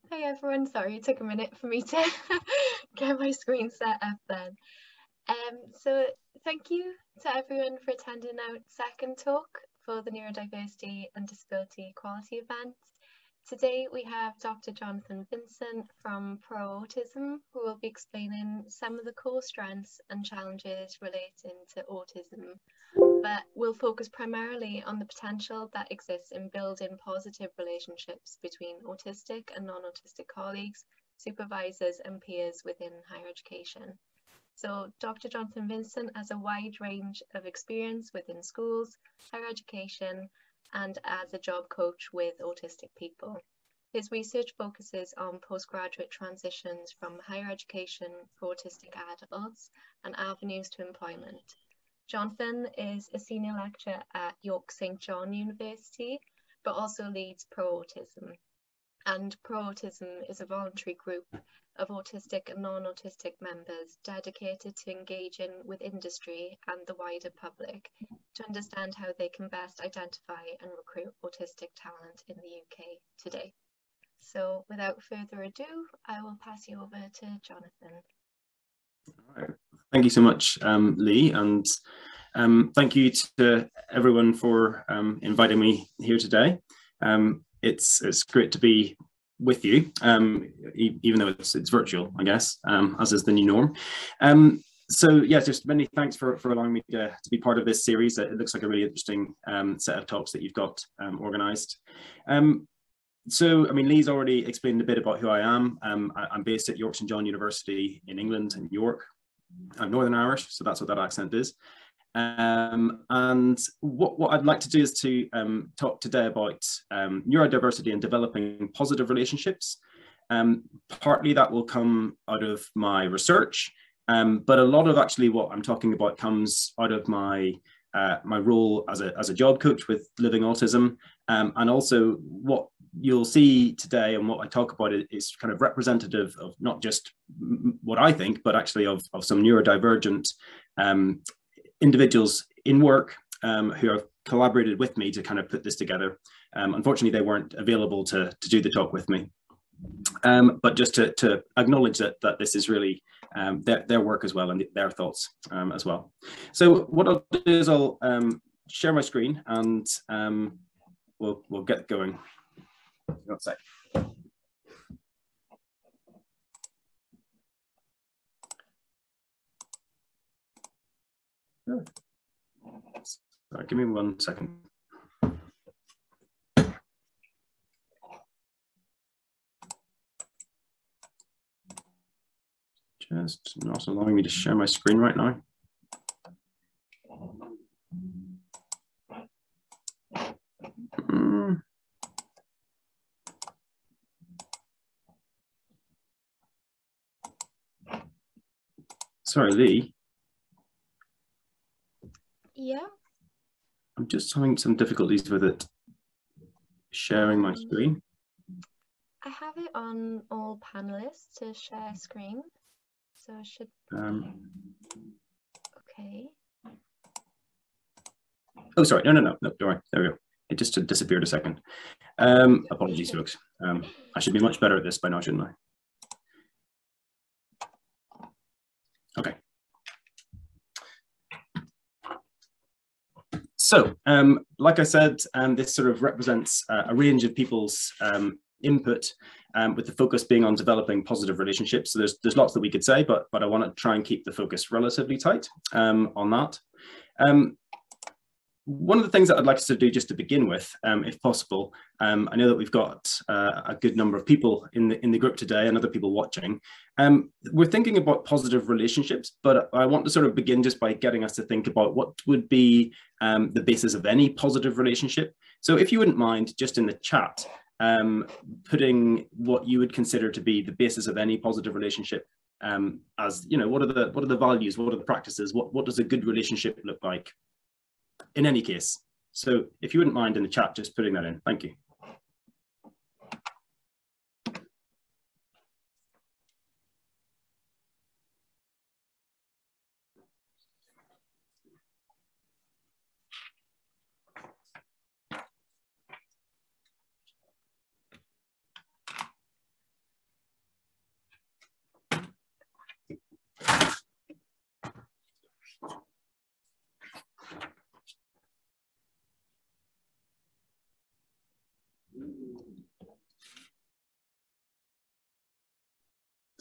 Hi everyone, sorry it took a minute for me to get my screen set up then. So thank you to everyone for attending our second talk for the Neurodiversity and Disability Equality event. Today we have Dr. Jonathan Vincent from Pro Autism, who will be explaining some of the core strengths and challenges relating to autism, but we'll focus primarily on the potential that exists in building positive relationships between autistic and non-autistic colleagues, supervisors and peers within higher education. So Dr. Jonathan Vincent has a wide range of experience within schools, higher education, and as a job coach with autistic people. His research focuses on postgraduate transitions from higher education for autistic adults and avenues to employment. Jonathan is a senior lecturer at York St John University, but also leads Pro Autism. And Pro Autism is a voluntary group of autistic and non-autistic members dedicated to engaging with industry and the wider public to understand how they can best identify and recruit autistic talent in the UK today. So without further ado, I will pass you over to Jonathan. All right. Thank you so much, Lee, and thank you to everyone for inviting me here today. It's great to be with you, even though it's virtual, I guess, as is the new norm. So yeah, just many thanks for allowing me to be part of this series. It looks like a really interesting set of talks that you've got organised. So, I mean, Lee's already explained a bit about who I am. I'm based at York St John University in England, in York. I'm Northern Irish, so that's what that accent is. And what I'd like to do is to talk today about neurodiversity and developing positive relationships. Partly that will come out of my research, but a lot of actually what I'm talking about comes out of my role as a job coach with Living Autism, and also what you'll see today and what I talk about is kind of representative of not just what I think, but actually of some neurodivergent individuals in work who have collaborated with me to kind of put this together. Unfortunately, they weren't available to do the talk with me, but just to acknowledge that this is really their work as well and their thoughts as well. So what I'll do is I'll share my screen and we'll get going. One sec. Sorry, give me 1 second. Just not allowing me to share my screen right now. Sorry, Lee. Yeah. I'm just having some difficulties with it sharing my screen. I have it on all panelists to share screen, so I should. Okay. Oh, sorry. No, don't worry. There we go. It just disappeared a second. Apologies, folks. I should be much better at this by now, shouldn't I? Okay. So, like I said, this sort of represents a range of people's input, with the focus being on developing positive relationships. So there's lots that we could say, but I want to try and keep the focus relatively tight on that. One of the things that I'd like us to do just to begin with, if possible, I know that we've got a good number of people in the group today and other people watching. We're thinking about positive relationships, but I want to sort of begin just by getting us to think about what would be the basis of any positive relationship. So if you wouldn't mind, just in the chat, putting what you would consider to be the basis of any positive relationship, as you know, what are the values, what are the practices, what does a good relationship look like in any case? So if you wouldn't mind in the chat just putting that in. Thank you.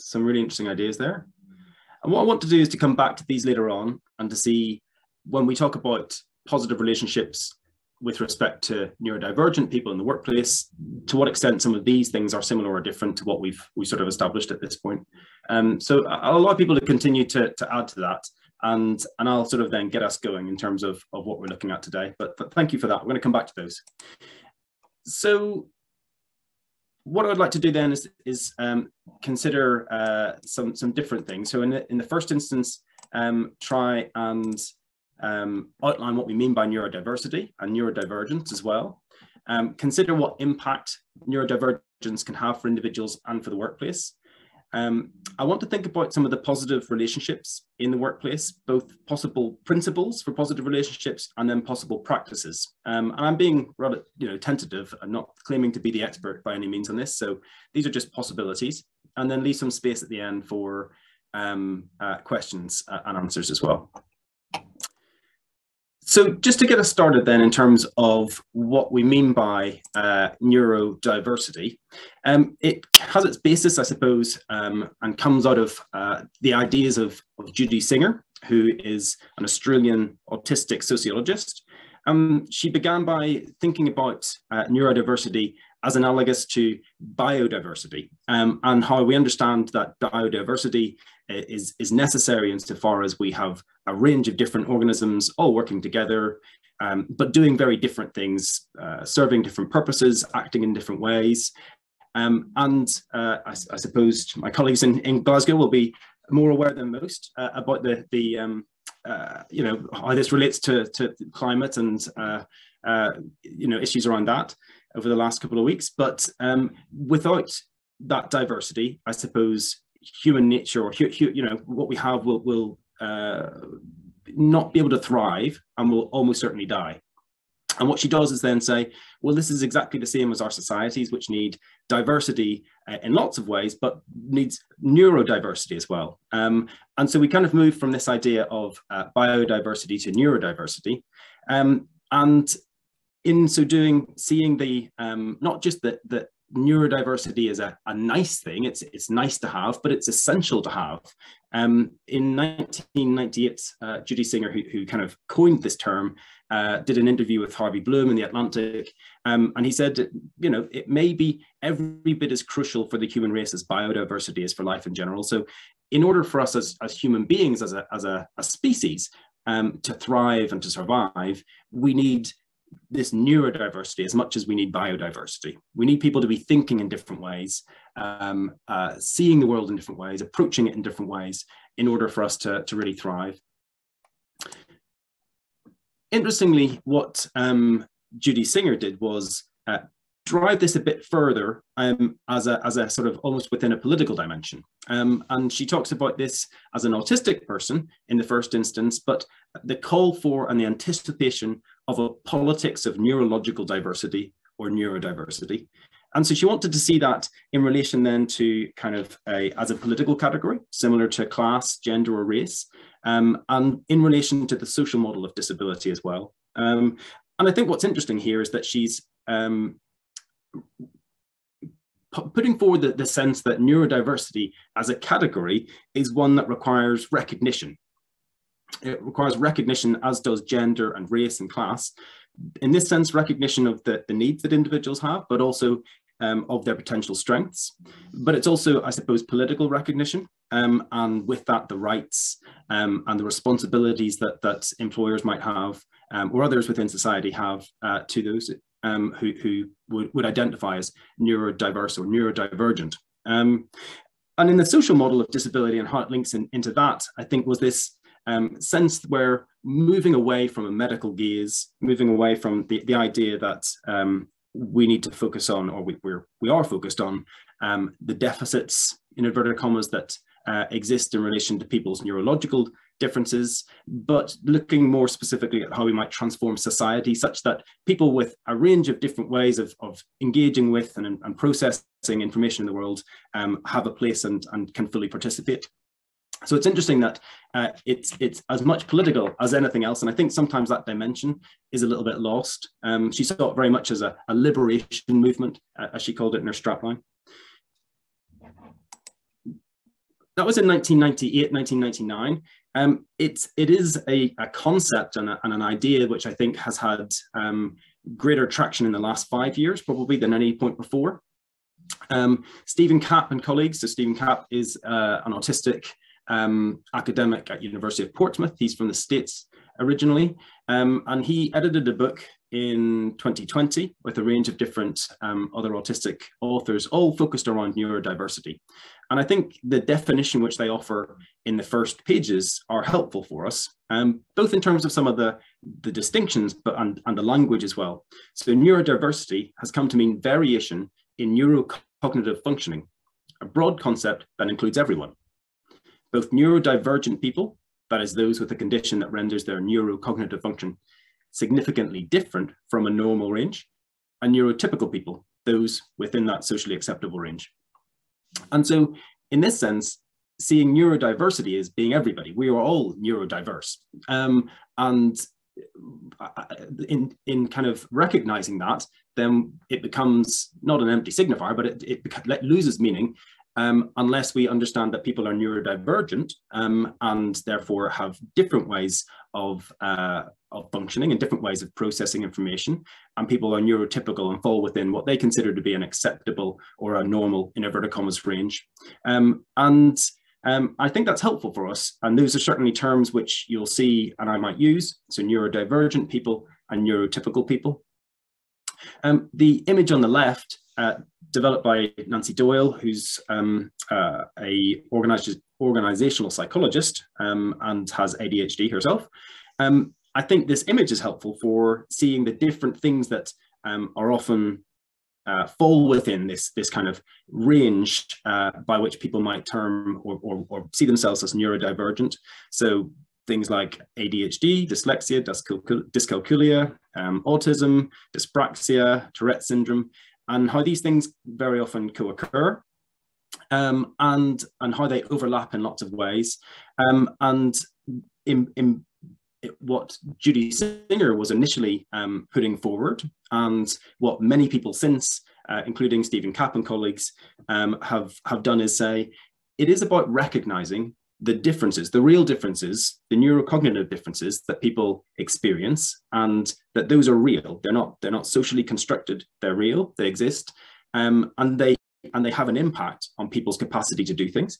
some really interesting ideas there. And what I want to do is to come back to these later on and to see, when we talk about positive relationships with respect to neurodivergent people in the workplace, to what extent some of these things are similar or different to what we sort of established at this point. So I'll allow people to continue to add to that, and I'll sort of then get us going in terms of what we're looking at today. But thank you for that. We're going to come back to those. So what I'd like to do then is consider some different things. So in the first instance, try and outline what we mean by neurodiversity and neurodivergence as well. Consider what impact neurodivergence can have for individuals and for the workplace. I want to think about some of the positive relationships in the workplace, both possible principles for positive relationships and then possible practices. And I'm being rather, tentative. I'm not claiming to be the expert by any means on this. So these are just possibilities, and then leave some space at the end for questions and answers as well. So just to get us started then in terms of what we mean by neurodiversity, it has its basis, I suppose, and comes out of the ideas of Judy Singer, who is an Australian autistic sociologist. She began by thinking about neurodiversity as analogous to biodiversity, and how we understand that biodiversity is necessary insofar as we have a range of different organisms all working together, but doing very different things, serving different purposes, acting in different ways. I suppose my colleagues in Glasgow will be more aware than most about how this relates to climate and issues around that over the last couple of weeks. But without that diversity, I suppose human nature, or what we have, will not be able to thrive and will almost certainly die. And what she does is then say, well, this is exactly the same as our societies, which need diversity in lots of ways, but needs neurodiversity as well. And so we kind of move from this idea of biodiversity to neurodiversity. And in so doing, seeing the not just that neurodiversity is a nice thing, it's nice to have, but it's essential to have. In 1998, Judy Singer, who kind of coined this term, did an interview with Harvey Bloom in The Atlantic, and he said, it may be every bit as crucial for the human race as biodiversity is for life in general. So in order for us as human beings, as a species, to thrive and to survive, we need this neurodiversity as much as we need biodiversity. We need people to be thinking in different ways, seeing the world in different ways, approaching it in different ways in order for us to really thrive. Interestingly, what Judy Singer did was drive this a bit further as a sort of almost within a political dimension. And she talks about this as an autistic person in the first instance, but the call for and the anticipation of a politics of neurological diversity or neurodiversity. And so she wanted to see that in relation then to kind of as a political category, similar to class, gender or race, and in relation to the social model of disability as well. And I think what's interesting here is that she's putting forward the sense that neurodiversity as a category is one that requires recognition. It requires recognition, as does gender and race and class. In this sense, recognition of the needs that individuals have, but also of their potential strengths. But it's also, I suppose, political recognition, and with that, the rights and the responsibilities that employers might have, or others within society have to those who would identify as neurodiverse or neurodivergent. And in the social model of disability and how it links into that, I think was this sense where moving away from a medical gaze, moving away from the idea that we need to focus on, or we are focused on, the deficits, in inverted commas, that exist in relation to people's neurological differences, but looking more specifically at how we might transform society such that people with a range of different ways of engaging with and processing information in the world have a place and can fully participate. So it's interesting that it's as much political as anything else, and I think sometimes that dimension is a little bit lost. She saw it very much as a liberation movement, as she called it in her strapline. That was in 1998, 1999. It is a concept and an idea which I think has had greater traction in the last 5 years, probably, than any point before. Stephen Kapp and colleagues, so Stephen Kapp is an autistic academic at University of Portsmouth. He's from the States originally, and he edited a book in 2020 with a range of different other autistic authors, all focused around neurodiversity. And I think the definition which they offer in the first pages are helpful for us, both in terms of some of the distinctions, but and the language as well. So neurodiversity has come to mean variation in neurocognitive functioning, a broad concept that includes everyone. Both neurodivergent people, that is those with a condition that renders their neurocognitive function significantly different from a normal range, and neurotypical people, those within that socially acceptable range. And so in this sense, seeing neurodiversity as being everybody, we are all neurodiverse. And in kind of recognizing that, then it becomes not an empty signifier, but it loses meaning unless we understand that people are neurodivergent and therefore have different ways of functioning and different ways of processing information, and people are neurotypical and fall within what they consider to be an acceptable or a normal, in inverted commas, range. I think that's helpful for us, and those are certainly terms which you'll see and I might use, so neurodivergent people and neurotypical people. The image on the left, developed by Nancy Doyle, who's a organizational psychologist and has ADHD herself. I think this image is helpful for seeing the different things that are often fall within this kind of range by which people might term or see themselves as neurodivergent. So things like ADHD, dyslexia, dyscalculia, autism, dyspraxia, Tourette syndrome, and how these things very often co-occur, and how they overlap in lots of ways. And in what Judy Singer was initially putting forward, and what many people since, including Stephen Kapp and colleagues, have done, is say it is about recognizing the differences, the real differences, the neurocognitive differences that people experience, and that those are real. They're not socially constructed. They're real. They exist, and they have an impact on people's capacity to do things.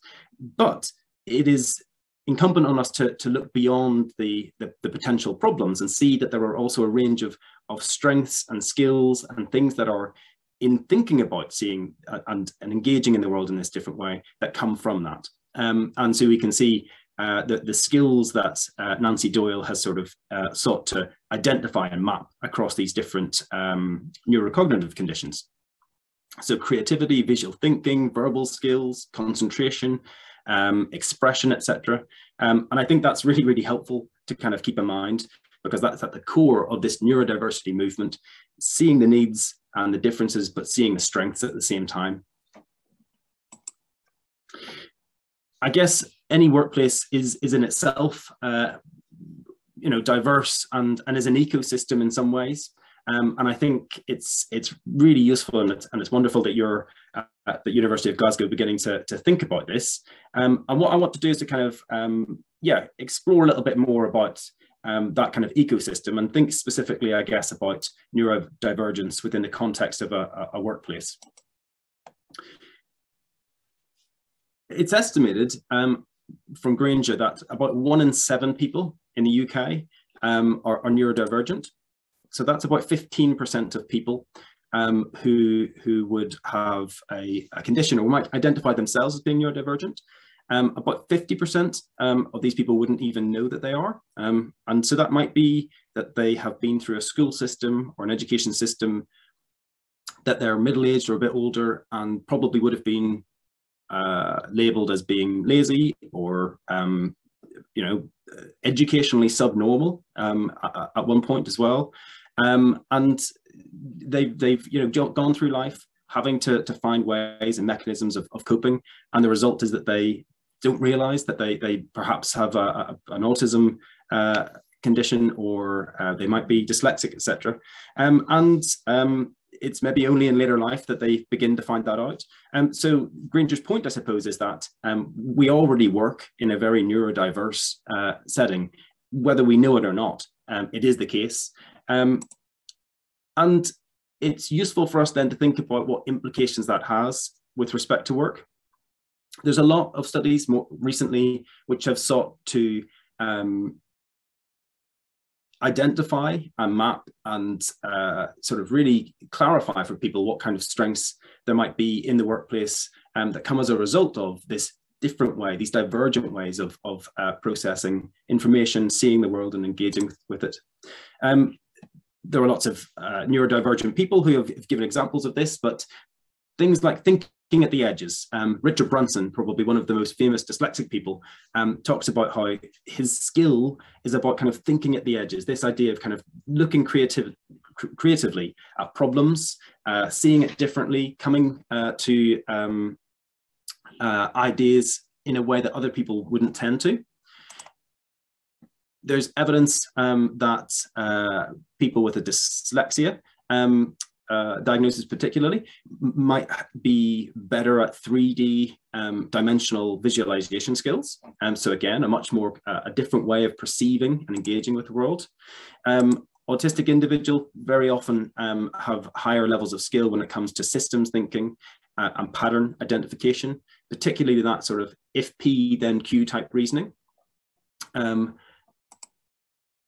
But it is incumbent on us to look beyond the potential problems and see that there are also a range of strengths and skills and things that are, in thinking about seeing and engaging in the world in this different way, that come from that. And so we can see the skills that Nancy Doyle has sort of sought to identify and map across these different neurocognitive conditions. So creativity, visual thinking, verbal skills, concentration, expression, etc. And I think that's really, really helpful to kind of keep in mind, because that's at the core of this neurodiversity movement, seeing the needs and the differences, but seeing the strengths at the same time. I guess any workplace is in itself, diverse and is an ecosystem in some ways. And I think it's really useful, and it's wonderful that you're at the University of Glasgow beginning to think about this. And what I want to do is to kind of, explore a little bit more about that kind of ecosystem, and think specifically, I guess, about neurodivergence within the context of a workplace. It's estimated from Granger that about 1 in 7 people in the UK are neurodivergent. So that's about 15% of people who would have a condition or might identify themselves as being neurodivergent. About 50% of these people wouldn't even know that they are. And so that might be that they have been through a school system or an education system, that they're middle-aged or a bit older, and probably would have been labeled as being lazy or educationally subnormal at one point as well, and they've gone through life having to find ways and mechanisms of coping, and the result is that they don't realize that they perhaps have an autism condition, or they might be dyslexic, etc. it's maybe only in later life that they begin to find that out. So Granger's point, I suppose, is that we already work in a very neurodiverse setting, whether we know it or not. It is the case. And it's useful for us then to think about what implications that has with respect to work. There's a lot of studies more recently which have sought to identify and map and sort of really clarify for people what kind of strengths there might be in the workplace that come as a result of this different way, these divergent ways of processing information, seeing the world and engaging with it. There are lots of neurodivergent people who have given examples of this, but things like thinking at the edges. Richard Branson, probably one of the most famous dyslexic people, talks about how his skill is about kind of thinking at the edges, this idea of kind of looking creatively at problems, seeing it differently, coming to ideas in a way that other people wouldn't tend to. There's evidence that people with a dyslexia diagnosis particularly might be better at 3D dimensional visualization skills. So again, a much more, a different way of perceiving and engaging with the world. Autistic individuals very often have higher levels of skill when it comes to systems thinking and pattern identification, particularly that sort of if P then Q type reasoning.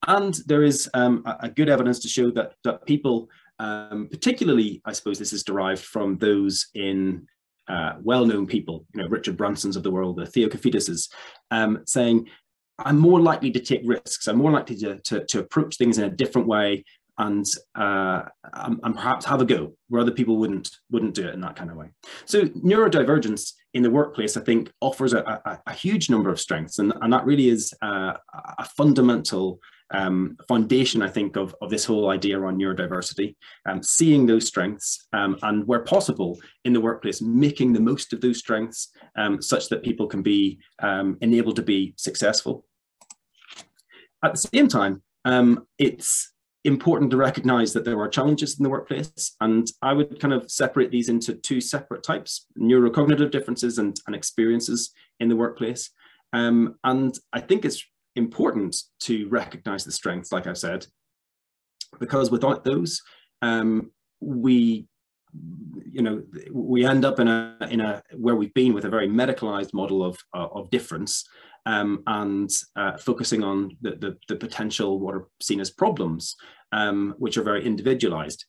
And there is a good evidence to show that people, particularly, I suppose this is derived from those in well-known people, you know, Richard Bransons of the world, the Theo Kafidis's, saying, I'm more likely to take risks, I'm more likely to approach things in a different way and perhaps have a go where other people wouldn't do it in that kind of way. So neurodivergence in the workplace, I think, offers a huge number of strengths, and that really is a fundamental foundation, I think, of this whole idea around neurodiversity, seeing those strengths and where possible in the workplace, making the most of those strengths such that people can be enabled to be successful. At the same time, it's important to recognize that there are challenges in the workplace, and I would kind of separate these into two separate types: neurocognitive differences and experiences in the workplace. And I think it's important to recognize the strengths, like I said, because without those, we end up in a where we've been with a very medicalized model of difference, and focusing on the potential what are seen as problems, which are very individualized.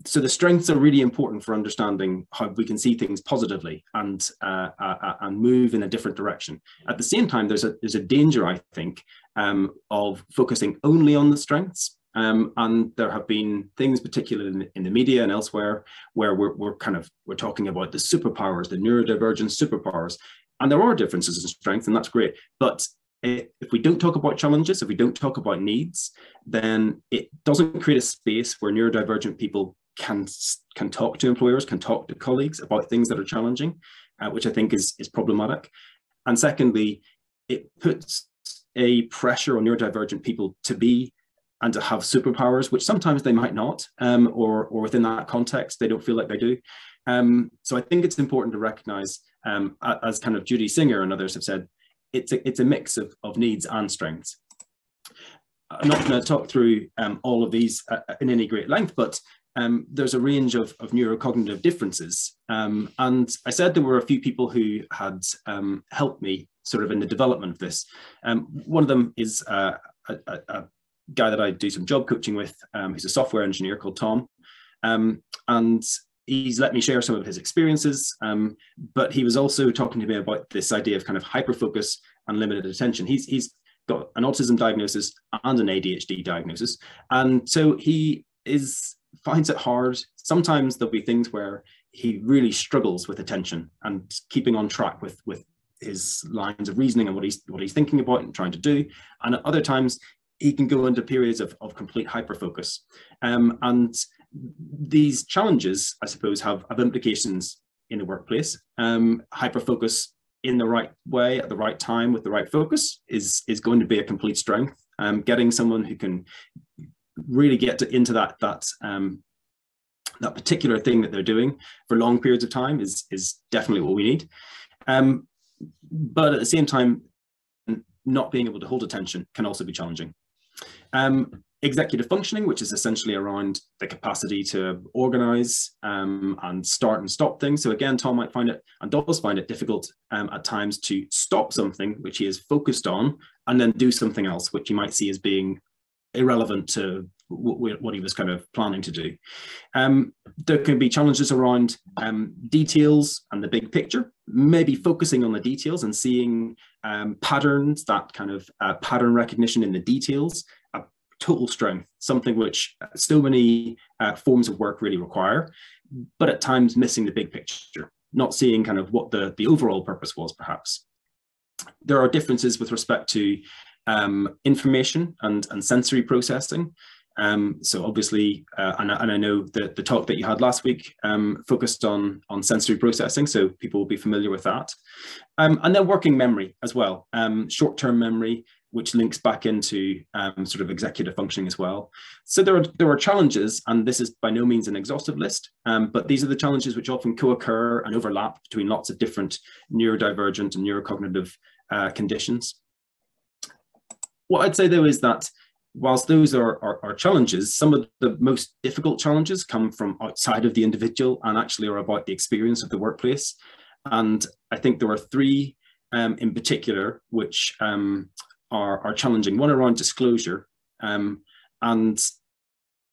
So the strengths are really important for understanding how we can see things positively and move in a different direction. At the same time, there's a danger, I think, of focusing only on the strengths. And there have been things, particularly in the media and elsewhere, where we're talking about the superpowers, the neurodivergent superpowers, and there are differences in strength, and that's great. But if we don't talk about challenges, if we don't talk about needs, then it doesn't create a space where neurodivergent people can talk to employers, can talk to colleagues about things that are challenging, which I think is problematic. And secondly, it puts a pressure on neurodivergent people to be and to have superpowers, which sometimes they might not, or within that context, they don't feel like they do. So I think it's important to recognize, as kind of Judy Singer and others have said, it's a mix of needs and strengths. I'm not going to talk through all of these in any great length, but there's a range of neurocognitive differences. And I said there were a few people who had helped me sort of in the development of this. One of them is a guy that I do some job coaching with, who's a software engineer called Tom. And he's let me share some of his experiences, but he was also talking to me about this idea of kind of hyperfocus and limited attention. He's got an autism diagnosis and an ADHD diagnosis. And so he finds it hard. Sometimes there'll be things where he really struggles with attention and keeping on track with his lines of reasoning and what he's thinking about and trying to do. And at other times, he can go into periods of complete hyperfocus. And these challenges, I suppose, have implications in the workplace. Hyperfocus in the right way, at the right time, with the right focus is going to be a complete strength. Getting someone who can really get into that that particular thing that they're doing for long periods of time is definitely what we need. But at the same time, not being able to hold attention can also be challenging. Executive functioning, which is essentially around the capacity to organize and start and stop things. So again, Tom might find it, and does find it, difficult at times to stop something which he is focused on and then do something else, which you might see as being irrelevant to what he was kind of planning to do. There can be challenges around details and the big picture, maybe focusing on the details and seeing patterns, that kind of pattern recognition in the details, a total strength, something which so many forms of work really require, but at times missing the big picture, not seeing kind of what the overall purpose was, perhaps. There are differences with respect to information and sensory processing. So obviously, and I know that the talk that you had last week focused on sensory processing, so people will be familiar with that. And then working memory as well, short-term memory, which links back into sort of executive functioning as well. So there are challenges, and this is by no means an exhaustive list, but these are the challenges which often co-occur and overlap between lots of different neurodivergent and neurocognitive conditions. What I'd say though is that whilst those are challenges, some of the most difficult challenges come from outside of the individual and actually are about the experience of the workplace. And I think there are three in particular which are challenging. One around disclosure and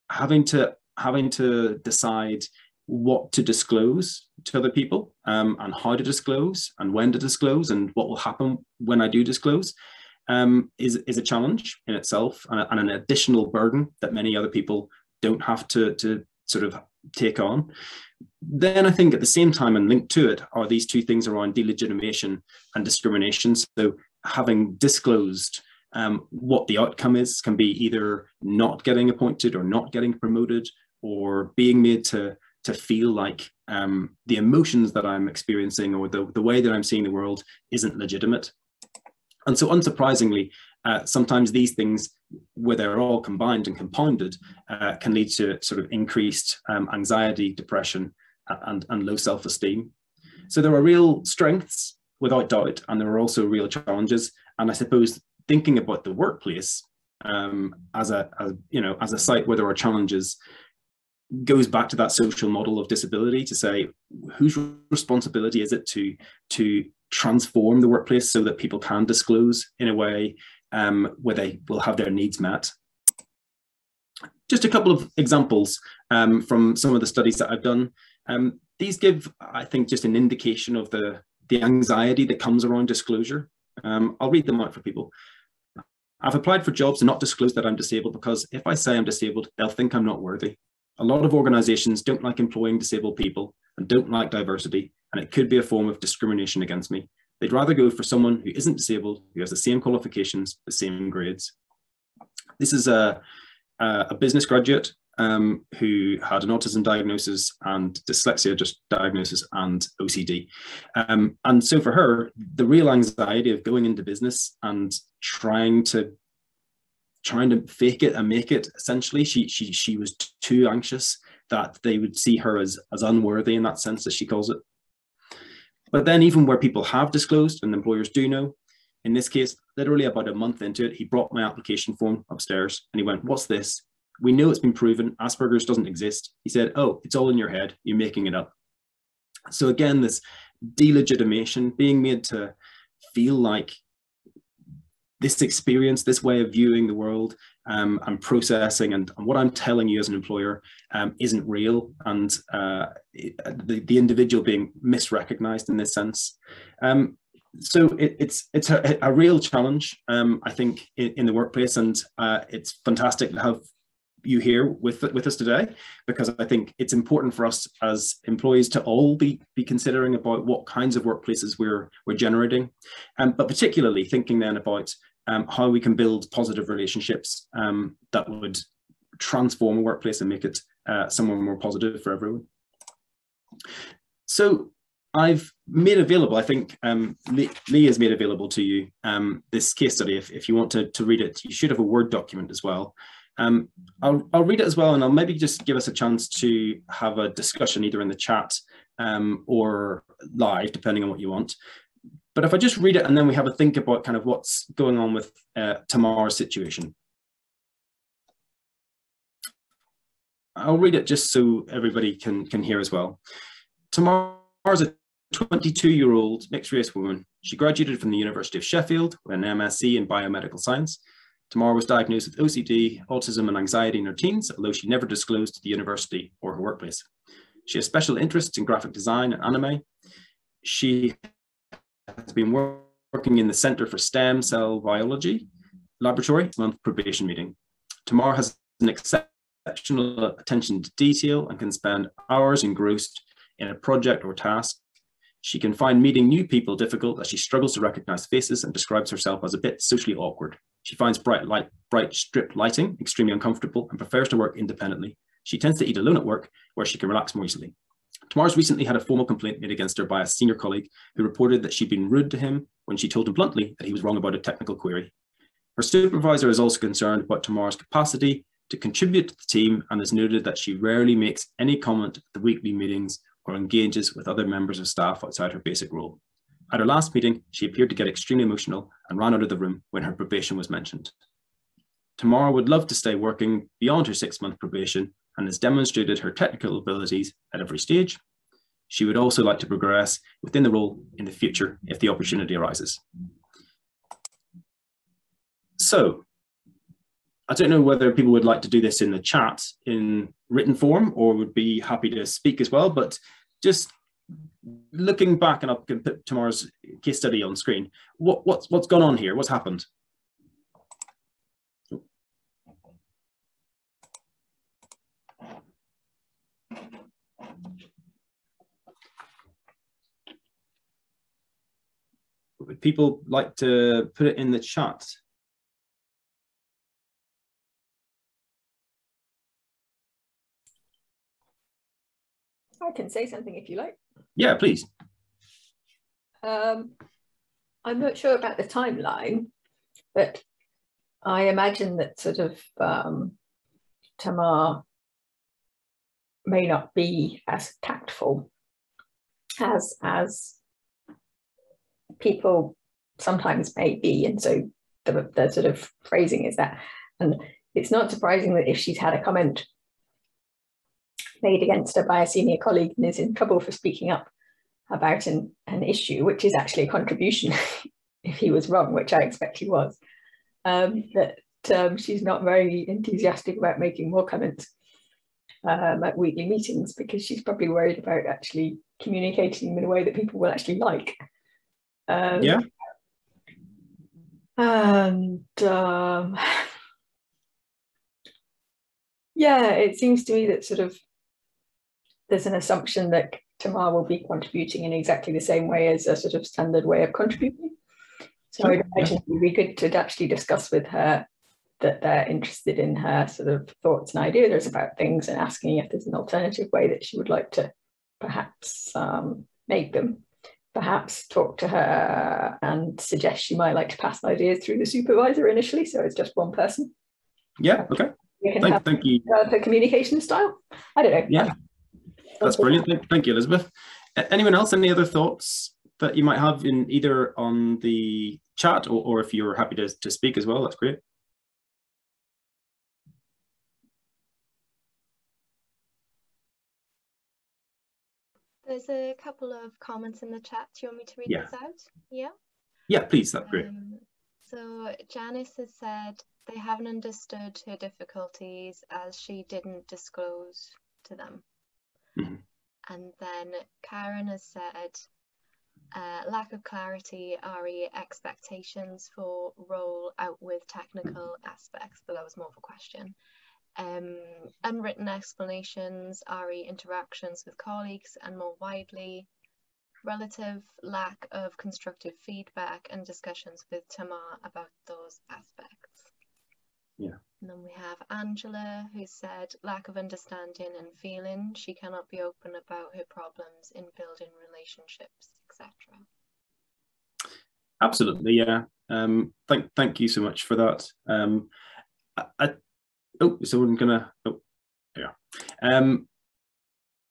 having to decide what to disclose to other people and how to disclose and when to disclose and what will happen when I do disclose. Is a challenge in itself and an additional burden that many other people don't have to sort of take on. Then I think at the same time and linked to it are these two things around delegitimation and discrimination. So having disclosed what the outcome is can be either not getting appointed or not getting promoted or being made to feel like the emotions that I'm experiencing or the way that I'm seeing the world isn't legitimate. And so unsurprisingly, sometimes these things, where they're all combined and compounded, can lead to sort of increased anxiety, depression, and low self-esteem. So there are real strengths, without doubt, and there are also real challenges. And I suppose thinking about the workplace as a site where there are challenges goes back to that social model of disability to say, whose responsibility is it to transform the workplace so that people can disclose in a way where they will have their needs met. Just a couple of examples from some of the studies that I've done. These give, I think, just an indication of the anxiety that comes around disclosure. I'll read them out for people. I've applied for jobs and not disclosed that I'm disabled because if I say I'm disabled, they'll think I'm not worthy. A lot of organizations don't like employing disabled people and don't like diversity, and it could be a form of discrimination against me. They'd rather go for someone who isn't disabled, who has the same qualifications, the same grades. This is a business graduate who had an autism diagnosis and dyslexia diagnosis and OCD. And so for her, the real anxiety of going into business and trying to fake it and make it, essentially, she was too anxious that they would see her as unworthy in that sense, as she calls it. But then even where people have disclosed and employers do know, in this case, literally about a month into it, he brought my application form upstairs and he went, "What's this? We know it's been proven, Asperger's doesn't exist." He said, "Oh, it's all in your head, you're making it up." So again, this delegitimation, being made to feel like this experience, this way of viewing the world and processing and what I'm telling you as an employer isn't real, and the individual being misrecognized in this sense. So it's a real challenge, I think, in the workplace, and it's fantastic to have you here with us today, because I think it's important for us as employees to all be considering about what kinds of workplaces we're generating, but particularly thinking then about how we can build positive relationships that would transform a workplace and make it somewhere more positive for everyone. So I've made available, I think Lee has made available to you this case study. If you want to read it, you should have a Word document as well. I'll read it as well, and I'll maybe just give us a chance to have a discussion either in the chat or live, depending on what you want. But if I just read it and then we have a think about kind of what's going on with Tamar's situation. I'll read it just so everybody can hear as well. Tamar is a 22-year-old mixed-race woman. She graduated from the University of Sheffield with an MSc in biomedical science. Tamar was diagnosed with OCD, autism and anxiety in her teens, although she never disclosed to the university or her workplace. She has special interests in graphic design and anime. She has been working in the Center for Stem Cell Biology laboratory month probation meeting. Tamar has an exceptional attention to detail and can spend hours engrossed in a project or task. She can find meeting new people difficult as she struggles to recognize faces and describes herself as a bit socially awkward. She finds bright strip lighting extremely uncomfortable and prefers to work independently. She tends to eat alone at work, where she can relax more easily. Tamar's recently had a formal complaint made against her by a senior colleague who reported that she'd been rude to him when she told him bluntly that he was wrong about a technical query. Her supervisor is also concerned about Tamar's capacity to contribute to the team and has noted that she rarely makes any comment at the weekly meetings or engages with other members of staff outside her basic role. At her last meeting, she appeared to get extremely emotional and ran out of the room when her probation was mentioned. Tamar would love to stay working beyond her 6-month probation and has demonstrated her technical abilities at every stage. She would also like to progress within the role in the future if the opportunity arises. So, I don't know whether people would like to do this in the chat in written form or would be happy to speak as well, but just looking back, and I can put Tamar's case study on screen, what's gone on here? What's happened? Would people like to put it in the chat? I can say something if you like. Yeah, please. I'm not sure about the timeline, but I imagine that sort of Tamar may not be as tactful as people sometimes may be, and so the sort of phrasing is that. And it's not surprising that if she's had a comment made against her by a senior colleague and is in trouble for speaking up about an issue, which is actually a contribution if he was wrong, which I expect he was, that she's not very enthusiastic about making more comments at weekly meetings, because she's probably worried about actually communicating in a way that people will actually like. Yeah. And yeah, it seems to me that sort of there's an assumption that Tamar will be contributing in exactly the same way as a sort of standard way of contributing. So Sure. I'd imagine it would be good to actually discuss with her that they're interested in her sort of thoughts and ideas about things, and asking if there's an alternative way that she would like to perhaps make them. Perhaps talk to her and suggest she might like to pass ideas through the supervisor initially, so it's just one person. Yeah, okay. Thank you. The communication style. I don't know. Yeah, that's brilliant. Thank you, Elizabeth. Anyone else? Any other thoughts that you might have in either on the chat or if you're happy to speak as well, that's great. There's a couple of comments in the chat. Do you want me to read those out? Yeah? Yeah, please, that's great. So Janice has said they haven't understood her difficulties as she didn't disclose to them. Mm-hmm. And then Karen has said lack of clarity, RE expectations for role out with technical aspects, but that was more of a question. Unwritten explanations, RE interactions with colleagues, and more widely, relative lack of constructive feedback and discussions with Tamar about those aspects. Yeah. And then we have Angela, who said lack of understanding and feeling. She cannot be open about her problems in building relationships, etc. Absolutely, yeah. Thank you so much for that. oh, is someone gonna, oh, yeah.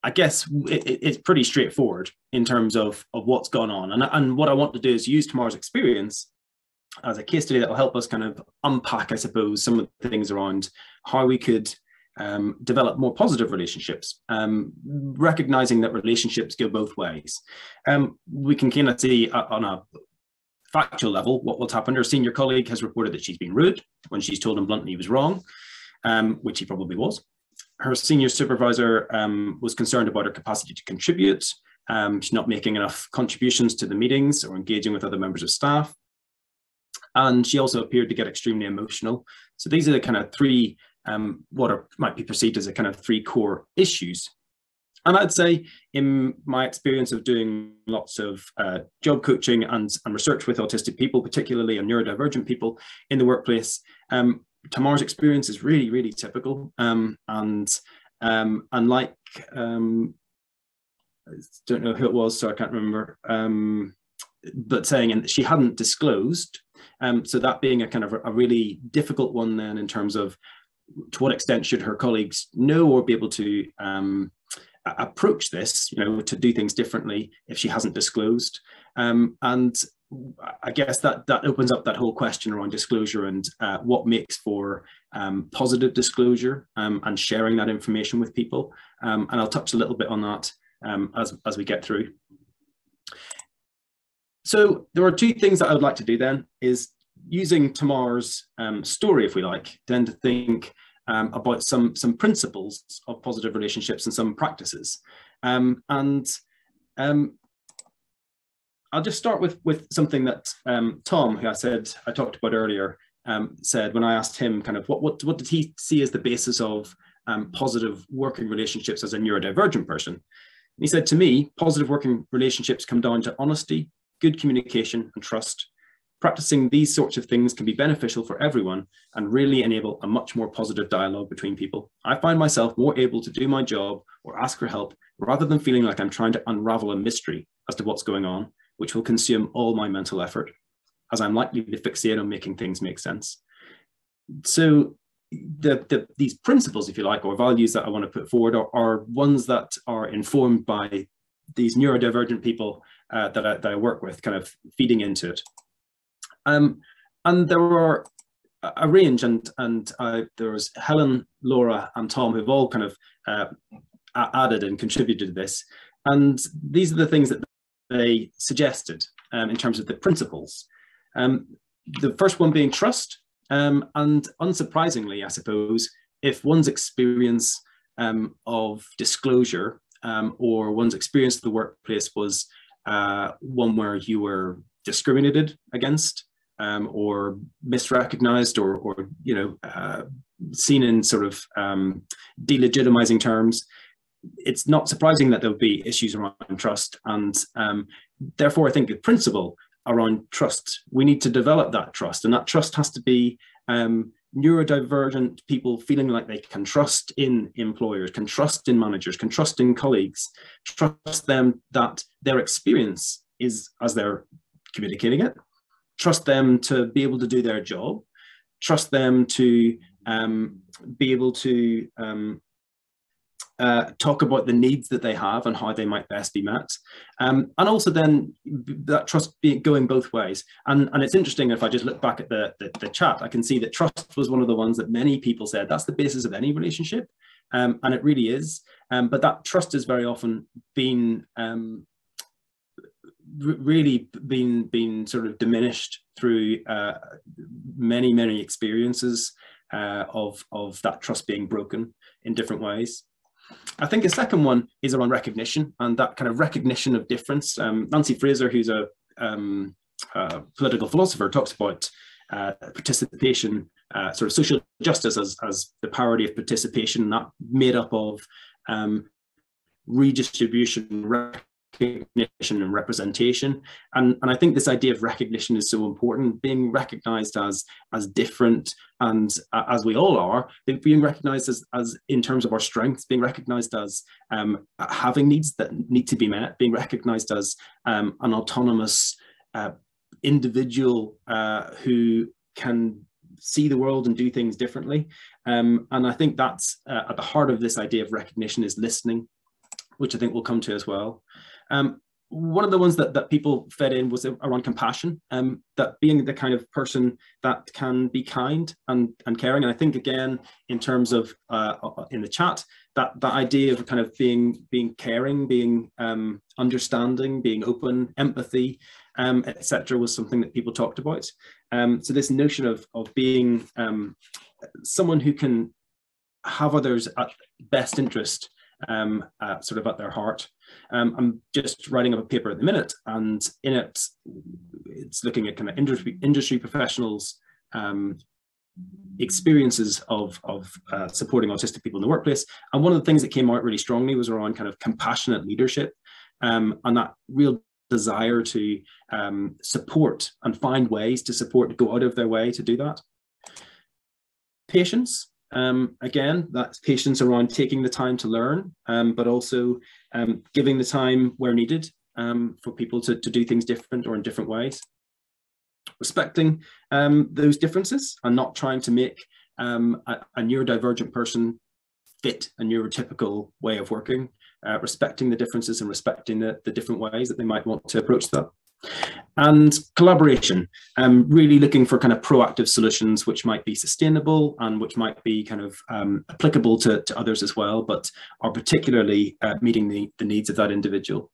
I guess it's pretty straightforward in terms of what's gone on. And what I want to do is use Tamar's experience as a case study that will help us kind of unpack, I suppose, some of the things around how we could develop more positive relationships, recognizing that relationships go both ways. We can kind of see on a factual level what's happened. Her senior colleague has reported that she's been rude when she's told him bluntly he was wrong, which he probably was. Her senior supervisor was concerned about her capacity to contribute. She's not making enough contributions to the meetings or engaging with other members of staff. And she also appeared to get extremely emotional. So these are the kind of three, might be perceived as a kind of three core issues. And I'd say in my experience of doing lots of job coaching and research with autistic people, particularly on neurodivergent people in the workplace, Tamar's experience is really, really typical. And like, I don't know who it was, so I can't remember, but saying, and she hadn't disclosed. So that being a kind of a really difficult one then in terms of to what extent should her colleagues know or be able to approach this, to do things differently if she hasn't disclosed. And I guess that opens up that whole question around disclosure and what makes for positive disclosure and sharing that information with people. And I'll touch a little bit on that as we get through. So there are two things that I would like to do then, is using Tamar's story, if we like, then to think about some principles of positive relationships and some practices. I'll just start with something that Tom, who I talked about earlier, said when I asked him kind of what did he see as the basis of positive working relationships as a neurodivergent person. And he said, to me, positive working relationships come down to honesty, good communication and trust. Practicing these sorts of things can be beneficial for everyone and really enable a much more positive dialogue between people. I find myself more able to do my job or ask for help rather than feeling like I'm trying to unravel a mystery as to what's going on, which will consume all my mental effort, as I'm likely to fixate on making things make sense. So these principles, if you like, or values that I want to put forward are ones that are informed by these neurodivergent people that I work with, kind of feeding into it. And there are a range, and there was Helen, Laura, and Tom who've all kind of added and contributed to this. And these are the things that they suggested in terms of the principles. The first one being trust. And unsurprisingly, I suppose, if one's experience of disclosure or one's experience of the workplace was one where you were discriminated against or misrecognized or seen in sort of delegitimizing terms, it's not surprising that there'll be issues around trust. And therefore, I think the principle around trust, we need to develop that trust, and that trust has to be neurodivergent people feeling like they can trust in employers, can trust in managers, can trust in colleagues, trust them that their experience is as they're communicating it, trust them to be able to do their job, trust them to be able to talk about the needs that they have and how they might best be met. And also then that trust going both ways. And it's interesting, if I just look back at the chat, I can see that trust was one of the ones that many people said that's the basis of any relationship. And it really is. But that trust has very often been really been sort of diminished through many experiences of that trust being broken in different ways. I think a second one is around recognition, and that kind of recognition of difference. Nancy Fraser, who's a political philosopher, talks about participation, sort of social justice as the parity of participation, not made up of redistribution, recognition and representation. And I think this idea of recognition is so important, being recognized as different, and as we all are, being recognized as in terms of our strengths, being recognized as having needs that need to be met, being recognized as an autonomous individual who can see the world and do things differently. And I think that's at the heart of this idea of recognition is listening, which I think we'll come to as well. One of the ones that people fed in was around compassion, that being the kind of person that can be kind and caring. And I think, again, in terms of in the chat, that idea of kind of being caring, being understanding, being open, empathy, etc., was something that people talked about. So this notion of being someone who can have others at best interest sort of at their heart. I'm just writing up a paper at the minute, and in it, it's looking at kind of industry professionals' experiences of supporting autistic people in the workplace. And one of the things that came out really strongly was around kind of compassionate leadership, and that real desire to support and find ways to support, go out of their way to do that. Patience. Again, that's patience around taking the time to learn, but also giving the time where needed for people to do things different or in different ways. Respecting those differences and not trying to make a neurodivergent person fit a neurotypical way of working, respecting the differences and respecting the different ways that they might want to approach that. And collaboration, really looking for kind of proactive solutions which might be sustainable and which might be kind of applicable to others as well, but are particularly meeting the needs of that individual.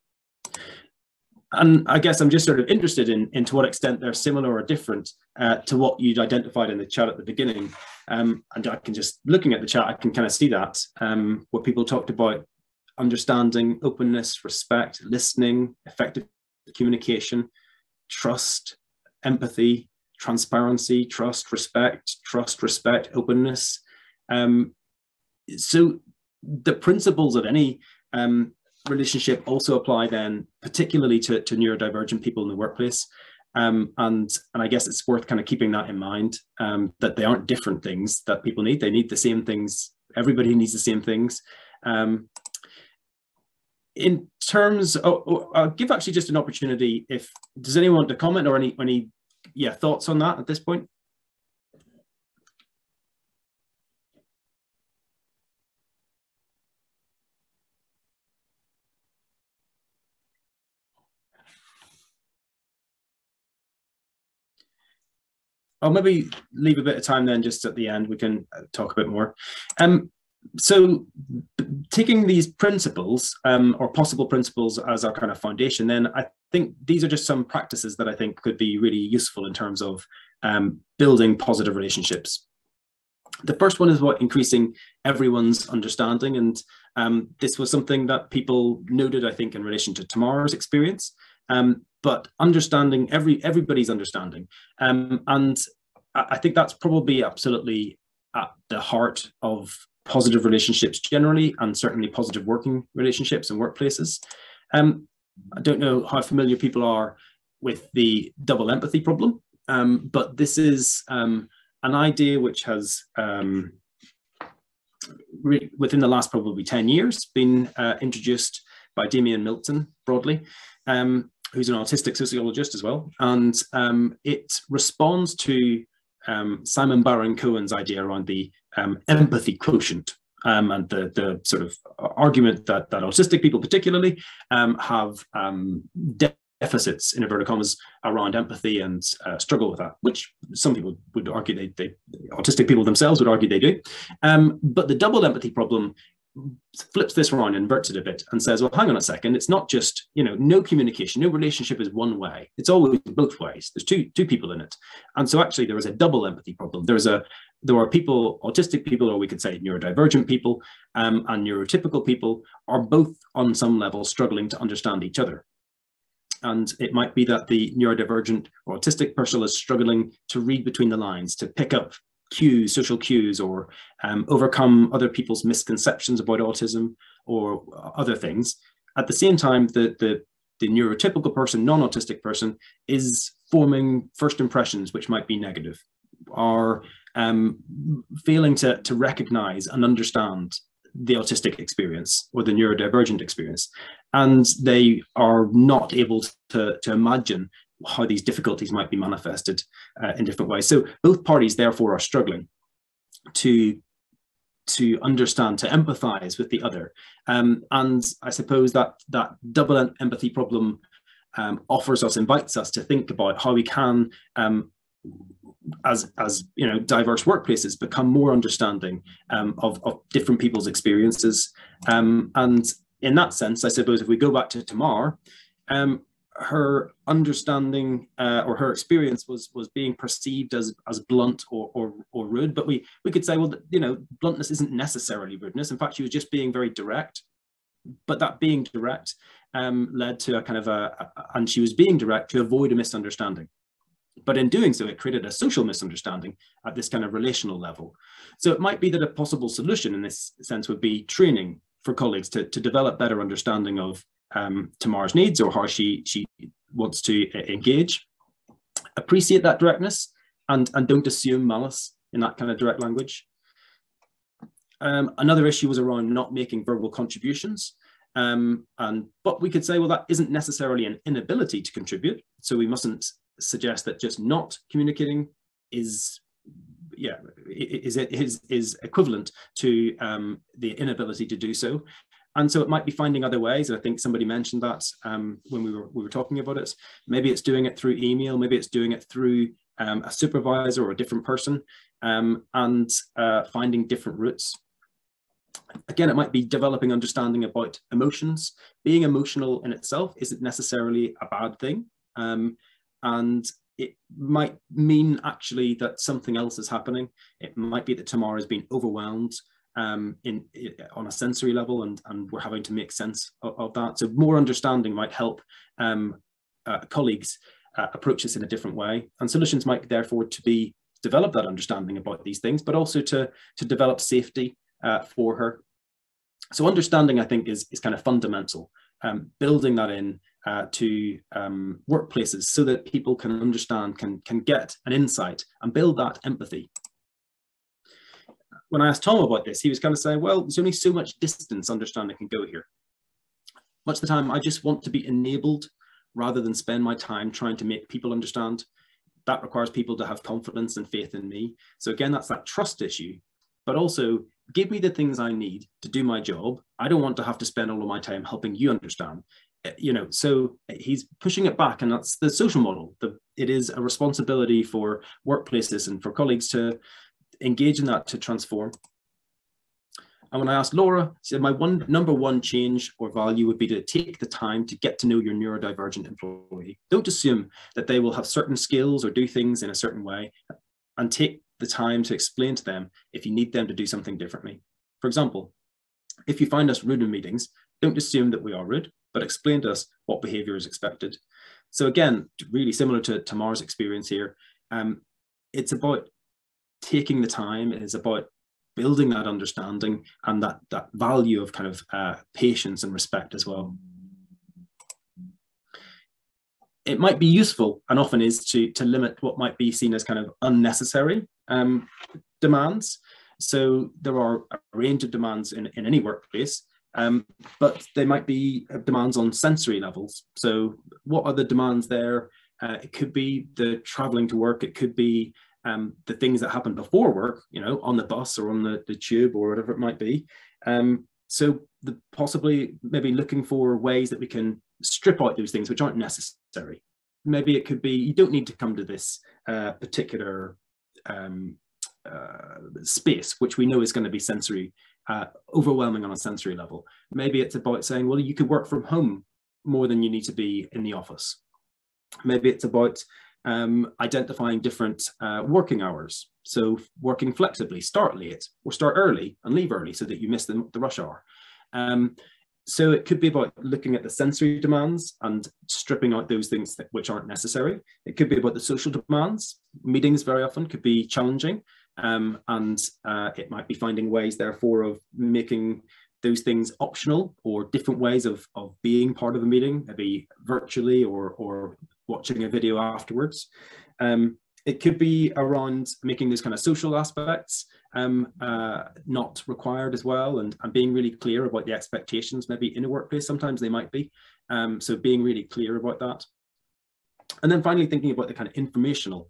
And I guess I'm just sort of interested in to what extent they're similar or different to what you'd identified in the chat at the beginning. And I can just, looking at the chat, I can kind of see that, where people talked about understanding, openness, respect, listening, effective communication, trust, empathy, transparency, trust, respect, openness. So the principles of any relationship also apply then particularly to neurodivergent people in the workplace. And I guess it's worth kind of keeping that in mind, that they aren't different things that people need. They need the same things. Everybody needs the same things. In terms of, I'll give actually just an opportunity if, does anyone want to comment or any thoughts on that at this point? I'll maybe leave a bit of time then, just at the end, we can talk a bit more. So taking these principles or possible principles as our kind of foundation, then I think these are just some practices that I think could be really useful in terms of building positive relationships. The first one is about increasing everyone's understanding. And this was something that people noted, I think, in relation to Tamara's experience. But understanding everybody's understanding. And I think that's probably absolutely at the heart of positive relationships generally, and certainly positive working relationships and workplaces. I don't know how familiar people are with the double empathy problem, but this is an idea which has, within the last probably 10 years, been introduced by Damian Milton broadly, who's an autistic sociologist as well. And it responds to Simon Baron-Cohen's idea around the empathy quotient, and the sort of argument that autistic people particularly have deficits, in inverted commas, around empathy and struggle with that, which some people would argue autistic people themselves would argue they do. But the double empathy problem flips this around, inverts it a bit, and says, well, hang on a second, it's not just, no communication, no relationship is one way, it's always both ways. There's two people in it. And so actually there is a double empathy problem. There are people, autistic people, or we could say neurodivergent people, and neurotypical people are both on some level struggling to understand each other. And it might be that the neurodivergent or autistic person is struggling to read between the lines, to pick up cues, social cues, or overcome other people's misconceptions about autism or other things. At the same time, the neurotypical person, non-autistic person, is forming first impressions which might be negative, are failing to recognize and understand the autistic experience or the neurodivergent experience. And they are not able to imagine how these difficulties might be manifested in different ways. So both parties therefore are struggling to understand, to empathize with the other. And I suppose that double empathy problem invites us to think about how we can, as diverse workplaces, become more understanding of different people's experiences. And in that sense, I suppose if we go back to Tamar, her understanding or her experience was being perceived as blunt or rude, but we could say, well, bluntness isn't necessarily rudeness. In fact, she was just being very direct. But that being direct led to a kind of and she was being direct to avoid a misunderstanding. But in doing so, it created a social misunderstanding at this kind of relational level. So it might be that a possible solution in this sense would be training for colleagues to develop better understanding of Tamar's needs or how she wants to engage, appreciate that directness, and don't assume malice in that kind of direct language. Another issue was around not making verbal contributions. But we could say, well, that isn't necessarily an inability to contribute. So we mustn't suggest that just not communicating is equivalent to the inability to do so. And so it might be finding other ways. I think somebody mentioned that when we were talking about it. Maybe it's doing it through email. Maybe it's doing it through a supervisor or a different person, and finding different routes. Again, it might be developing understanding about emotions. Being emotional in itself isn't necessarily a bad thing. And it might mean actually that something else is happening. It might be that Tamar has been overwhelmed on a sensory level, and we're having to make sense of that. So more understanding might help colleagues approach this in a different way. And solutions might therefore to develop that understanding about these things, but also to develop safety for her. So understanding, I think, is kind of fundamental. Building that in to workplaces so that people can understand, can get an insight and build that empathy. When I asked Tom about this, he was kind of saying, well, there's only so much distance understanding can go here. Much of the time, I just want to be enabled rather than spend my time trying to make people understand. That requires people to have confidence and faith in me. So again, that's that trust issue, but also give me the things I need to do my job. I don't want to have to spend all of my time helping you understand. So he's pushing it back, and that's the social model. It is a responsibility for workplaces and for colleagues to engage in that, to transform. And when I asked Laura, she said, my number one change or value would be to take the time to get to know your neurodivergent employee. Don't assume that they will have certain skills or do things in a certain way, and take the time to explain to them if you need them to do something differently. For example, if you find us rude in meetings, don't assume that we are rude, but explain to us what behavior is expected. So again, really similar to Tamar's experience here, it's about taking the time. It is about building that understanding and that value of kind of patience and respect as well. It might be useful, and often is, to limit what might be seen as kind of unnecessary demands. So there are a range of demands in any workplace, but they might be demands on sensory levels. So what are the demands there? It could be the traveling to work. It could be the things that happen before work, on the bus or on the tube or whatever it might be. So possibly maybe looking for ways that we can strip out those things which aren't necessary. Maybe it could be, you don't need to come to this particular space, which we know is going to be sensory, overwhelming on a sensory level. Maybe it's about saying, well, you could work from home more than you need to be in the office. Maybe it's about identifying different working hours. So working flexibly, start late or start early and leave early so that you miss the rush hour. So it could be about looking at the sensory demands and stripping out those things which aren't necessary. It could be about the social demands. Meetings very often could be challenging, and it might be finding ways, therefore, of making those things optional or different ways of being part of a meeting, maybe virtually or watching a video afterwards. It could be around making those kind of social aspects not required as well, and being really clear about the expectations, maybe in a workplace, sometimes they might be. So being really clear about that. And then finally, thinking about the kind of informational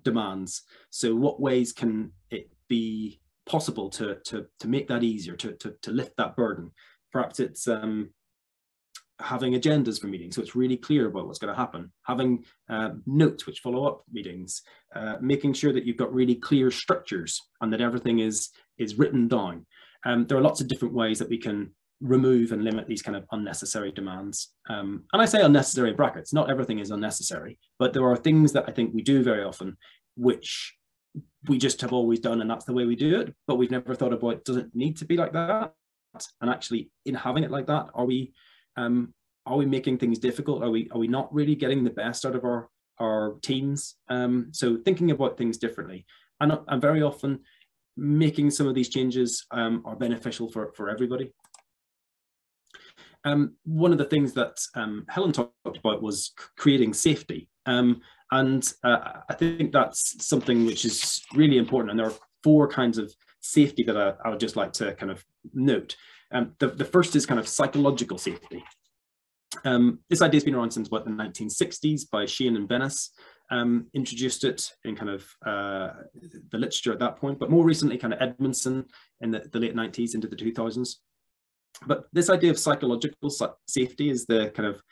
demands. So what ways can it be possible to make that easier, to lift that burden? Perhaps it's having agendas for meetings, so it's really clear about what's going to happen, having notes which follow up meetings, making sure that you've got really clear structures and that everything is written down. There are lots of different ways that we can remove and limit these kind of unnecessary demands. And I say unnecessary in brackets, not everything is unnecessary, but there are things that I think we do very often, which we just have always done, and that's the way we do it, but we've never thought about, does it need to be like that? And actually, in having it like that, are we making things difficult? Are we not really getting the best out of our teams? So thinking about things differently, and very often making some of these changes are beneficial for everybody. One of the things that Helen talked about was creating safety. And I think that's something which is really important. And there are 4 kinds of safety that I would just like to kind of note. The first is kind of psychological safety. This idea has been around since about the 1960s by Sheehan and Bennis. Introduced it in kind of the literature at that point, but more recently kind of Edmondson in the late 90s into the 2000s. But this idea of psychological safety is the kind of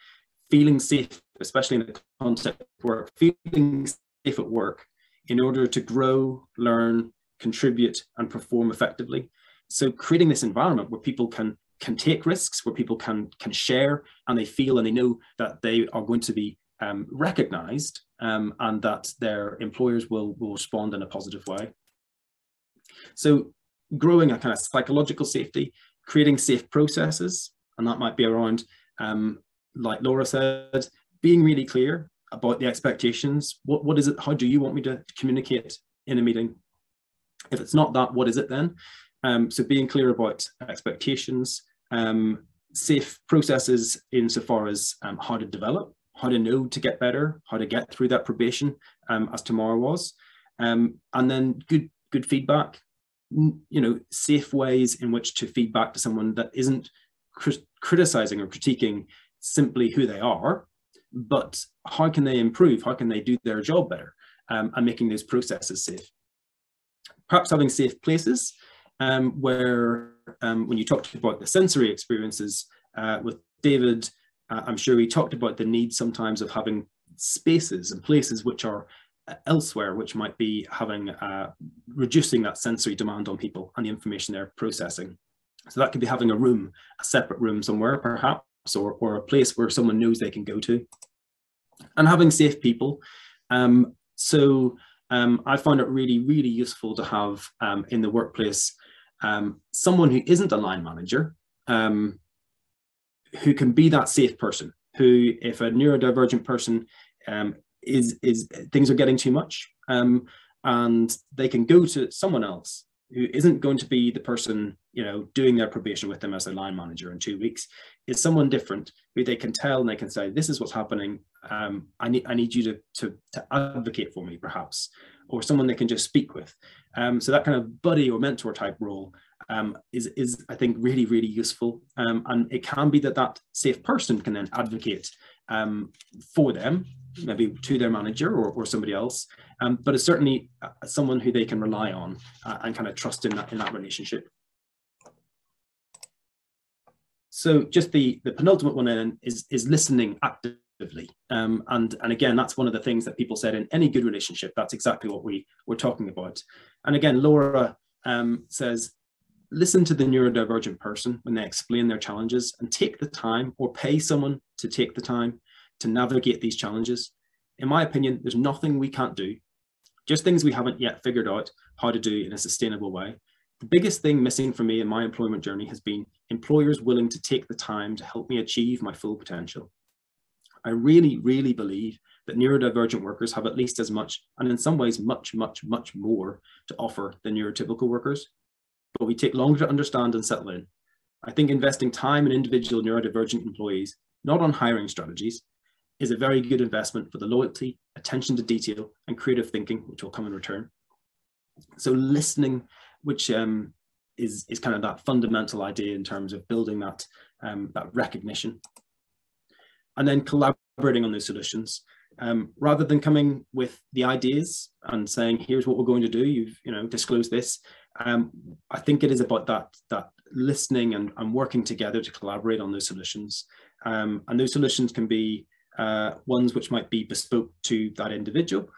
feeling safe, especially in the context of work, feeling safe at work in order to grow, learn, contribute, and perform effectively. So creating this environment where people can take risks, where people can share, and they feel and they know that they are going to be recognized, and that their employers will respond in a positive way. So growing a kind of psychological safety, creating safe processes, and that might be around, like Laura said, being really clear about the expectations. What is it? How do you want me to communicate in a meeting? If it's not that, what is it then? So being clear about expectations, safe processes insofar as how to develop, how to know to get better, how to get through that probation, as Tamara was, and then good feedback. You know, safe ways in which to feedback to someone that isn't criticizing or critiquing simply who they are, but how can they improve, how can they do their job better, and making those processes safe. Perhaps having safe places where when you talked about the sensory experiences with David, I'm sure we talked about the need sometimes of having spaces and places which are elsewhere, which might be having reducing that sensory demand on people and the information they're processing. So that could be having a separate room somewhere perhaps, or a place where someone knows they can go to, and having safe people. I find it really, really useful to have in the workplace someone who isn't a line manager, who can be that safe person, who, if a neurodivergent person is things are getting too much, and they can go to someone else who isn't going to be the person, you know, doing their probation with them as their line manager in 2 weeks, is someone different who they can tell and they can say, this is what's happening. I need you to advocate for me, perhaps, or someone they can just speak with. So that kind of buddy or mentor type role is I think really, really useful. And it can be that safe person can then advocate for them, maybe to their manager or somebody else, but it's certainly someone who they can rely on and kind of trust in that relationship. So just the penultimate one then is listening actively, and again, that's one of the things that people said in any good relationship. That's exactly what we're talking about. And again, Laura says, listen to the neurodivergent person when they explain their challenges, and take the time, or pay someone to take the time to navigate these challenges. In my opinion, there's nothing we can't do, just things we haven't yet figured out how to do in a sustainable way. The biggest thing missing for me in my employment journey has been employers willing to take the time to help me achieve my full potential. I really, really believe that neurodivergent workers have at least as much, and in some ways much, much, much more to offer than neurotypical workers, but we take longer to understand and settle in. I think investing time in individual neurodivergent employees, not on hiring strategies, is a very good investment for the loyalty, attention to detail, and creative thinking, which will come in return. So listening, which is kind of that fundamental idea in terms of building that recognition. and then collaborating on those solutions. Rather than coming with the ideas and saying, here's what we're going to do, you've disclosed this. I think it is about that listening and working together to collaborate on those solutions. And those solutions can be ones which might be bespoke to that individual,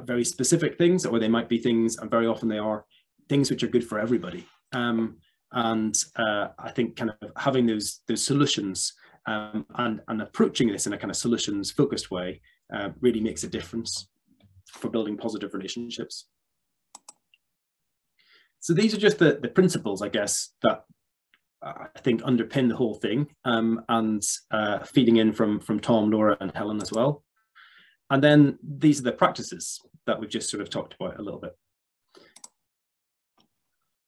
very specific things, or they might be things, and very often they are things which are good for everybody. And I think kind of having those solutions and approaching this in a kind of solutions focused way really makes a difference for building positive relationships. So these are just the principles, I guess, that I think underpin the whole thing, and feeding in from Tom, Laura and Helen as well. And then these are the practices that we've just sort of talked about a little bit.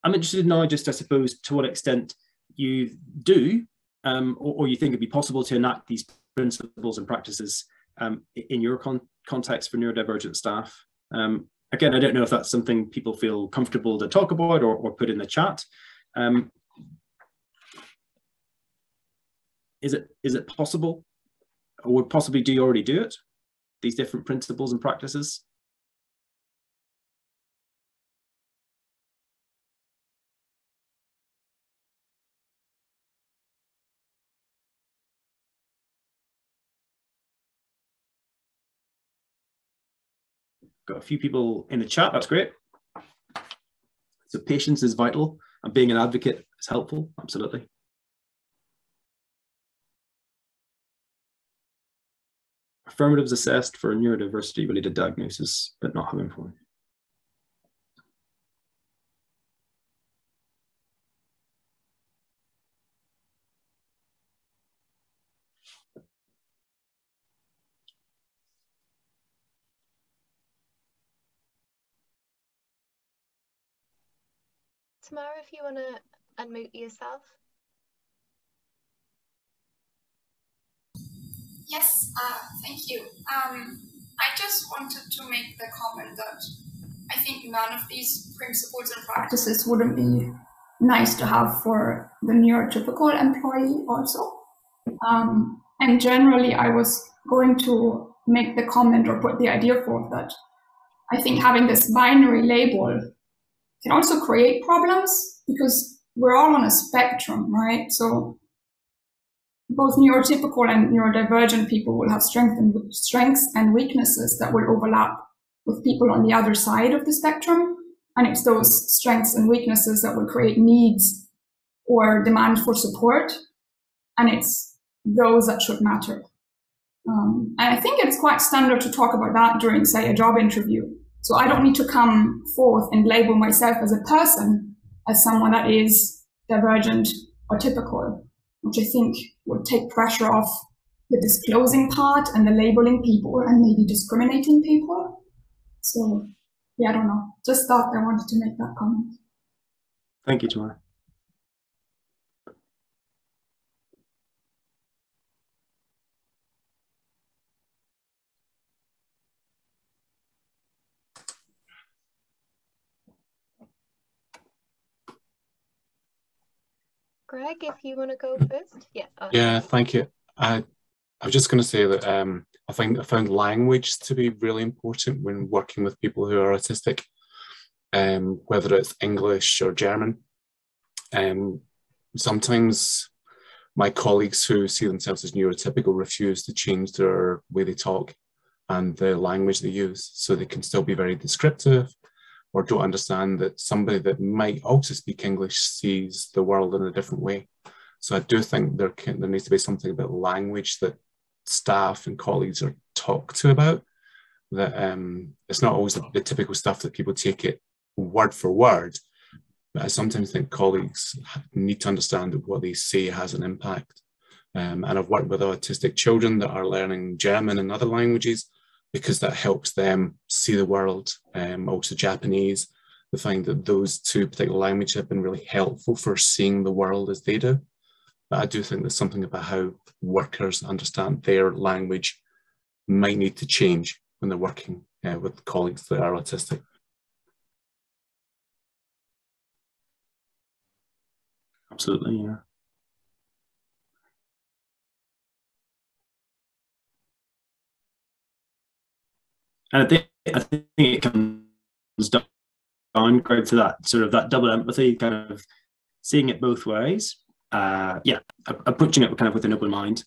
I'm interested now just, I suppose, to what extent you do or you think it'd be possible to enact these principles and practices in your context for neurodivergent staff. Again, I don't know if that's something people feel comfortable to talk about or put in the chat. Is it possible, or possibly do you already do it, these different principles and practices? Got a few people in the chat, that's great. So patience is vital, and being an advocate is helpful, absolutely. Affirmatives assessed for neurodiversity related diagnosis, but not having one. Tamara, if you want to unmute yourself. Yes, thank you. I just wanted to make the comment that I think none of these principles and practices wouldn't be nice to have for the neurotypical employee also. And generally, I was going to make the comment or put the idea forth that I think having this binary label can also create problems because we're all on a spectrum, right? So both neurotypical and neurodivergent people will have strengths and weaknesses that will overlap with people on the other side of the spectrum. And it's those strengths and weaknesses that will create needs or demand for support. And it's those that should matter. And I think it's quite standard to talk about that during, say, a job interview. So I don't need to come forth and label myself as a person, as someone that is divergent or typical, which I think would take pressure off the disclosing part and the labeling people and maybe discriminating people. So, yeah, I don't know. Just thought I wanted to make that comment. Thank you, Tamara. Greg, if you want to go first. Yeah. Yeah, thank you. I was just going to say that I found language to be really important when working with people who are autistic, whether it's English or German. Sometimes my colleagues who see themselves as neurotypical refuse to change their way they talk and the language they use, so they can still be very descriptive, or don't understand that somebody that might also speak English sees the world in a different way. So I do think there needs to be something about language that staff and colleagues are talked to about, that it's not always the typical stuff that people take it word for word, but I sometimes think colleagues need to understand that what they say has an impact. And I've worked with autistic children that are learning German and other languages, because that helps them see the world, also Japanese. They find that those two particular languages have been really helpful for seeing the world as they do. But I do think there's something about how workers understand their language might need to change when they're working with colleagues that are autistic. Absolutely, yeah. And I think it comes down, Greg, to that sort of that double empathy, kind of seeing it both ways. Yeah, approaching it kind of with an open mind.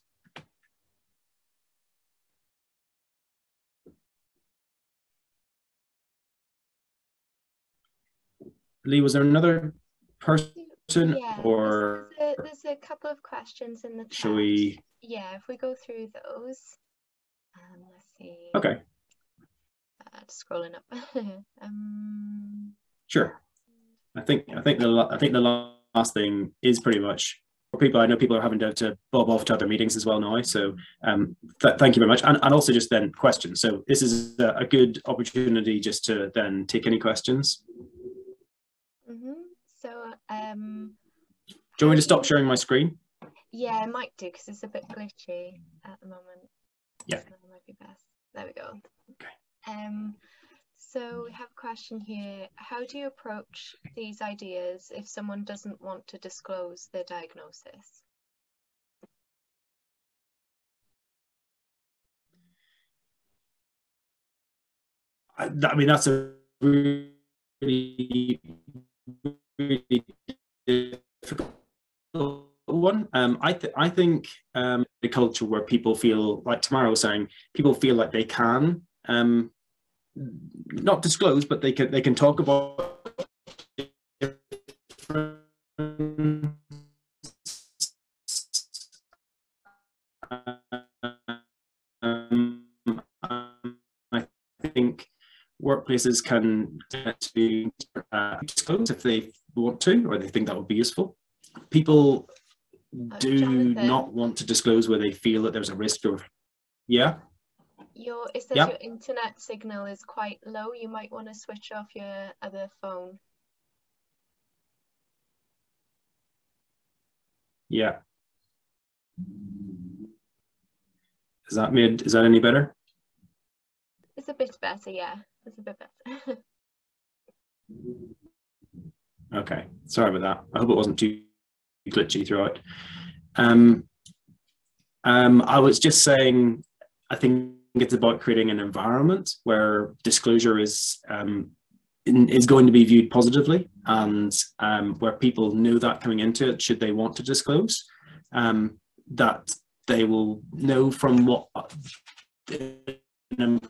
Lee, was there another person? Yeah, or there's a couple of questions in the chat. Shall we? Yeah, if we go through those. Let's see. Okay. Just scrolling up. Sure. I think the last thing is pretty much for people. I know people are having to bob off to other meetings as well now. So thank you very much. And also just then questions. So this is a good opportunity just to then take any questions. So do you want me to stop sharing my screen? Yeah, I might do because it's a bit glitchy at the moment. Yeah. So that might be best. There we go. Okay. So we have a question here. How do you approach these ideas if someone doesn't want to disclose their diagnosis? I mean, that's a really difficult one. I think the culture where people feel like Tamara was saying, people feel like they can not disclose, but they can talk about I think workplaces can to disclose if they want to, or they think that would be useful. People do Jonathan, not want to disclose where they feel that there's a risk of, yeah. It says your internet signal is quite low. You might want to switch off your other phone. Yeah. Is that any better? It's a bit better, yeah. It's a bit better. Okay, sorry about that. I hope it wasn't too glitchy throughout. I was just saying, I think it's about creating an environment where disclosure is going to be viewed positively, and where people know that coming into it, should they want to disclose, that they will know from what an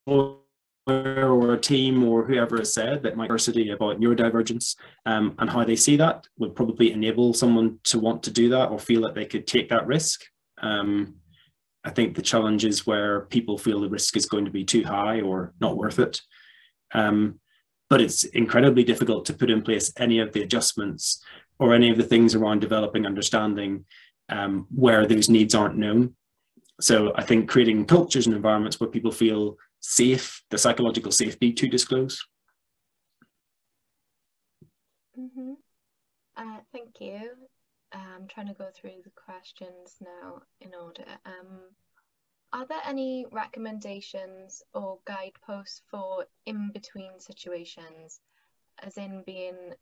employer or a team or whoever has said that my diversity about neurodivergence, and how they see that would probably enable someone to want to do that or feel that they could take that risk. I think the challenge is where people feel the risk is going to be too high or not worth it. But it's incredibly difficult to put in place any of the adjustments or any of the things around developing understanding where those needs aren't known. So I think creating cultures and environments where people feel safe, the psychological safety to disclose. Thank you. I'm trying to go through the questions now in order. Are there any recommendations or guideposts for in-between situations, as in being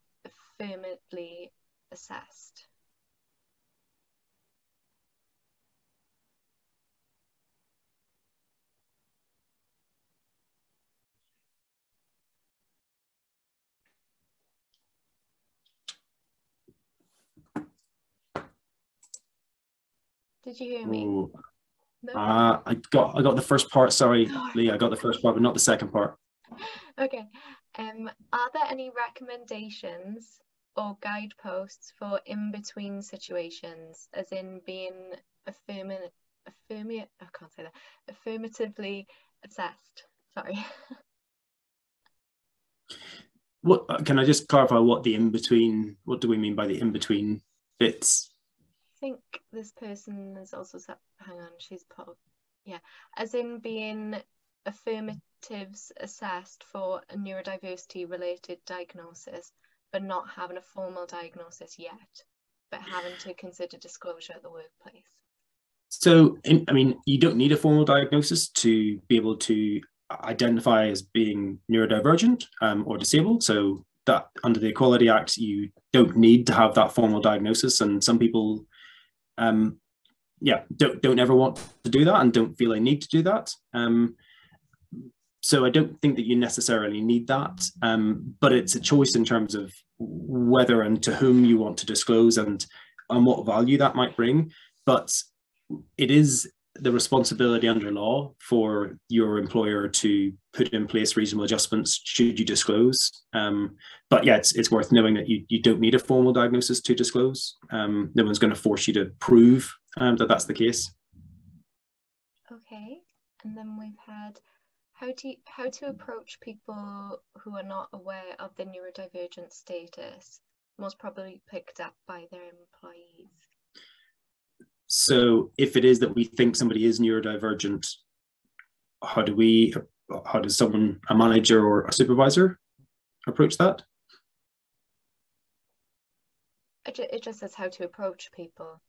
affirmatively assessed? Did you hear me? No? I got the first part. Sorry, Lee, I got the first part, but not the second part. Okay. Are there any recommendations or guideposts for in-between situations, as in being affirmatively assessed? Sorry. What can I just clarify what the in-between? What do we mean by the in-between bits? I think this person is also said, hang on, she's put, yeah, as in being affirmatives assessed for a neurodiversity related diagnosis, but not having a formal diagnosis yet, but having to consider disclosure at the workplace. So, I mean, you don't need a formal diagnosis to be able to identify as being neurodivergent or disabled. So that under the Equality Act, you don't need to have that formal diagnosis. And some people don't ever want to do that and don't feel they need to do that. So I don't think that you necessarily need that, but it's a choice in terms of whether and to whom you want to disclose and what value that might bring. But it is the responsibility under law for your employer to put in place reasonable adjustments should you disclose. But yeah, it's worth knowing that you don't need a formal diagnosis to disclose. No one's going to force you to prove that that's the case. Okay, and then we've had how to approach people who are not aware of the neurodivergent status, most probably picked up by their employees. So if it is that we think somebody is neurodivergent, how does someone, a manager or a supervisor, approach that? It just says how to approach people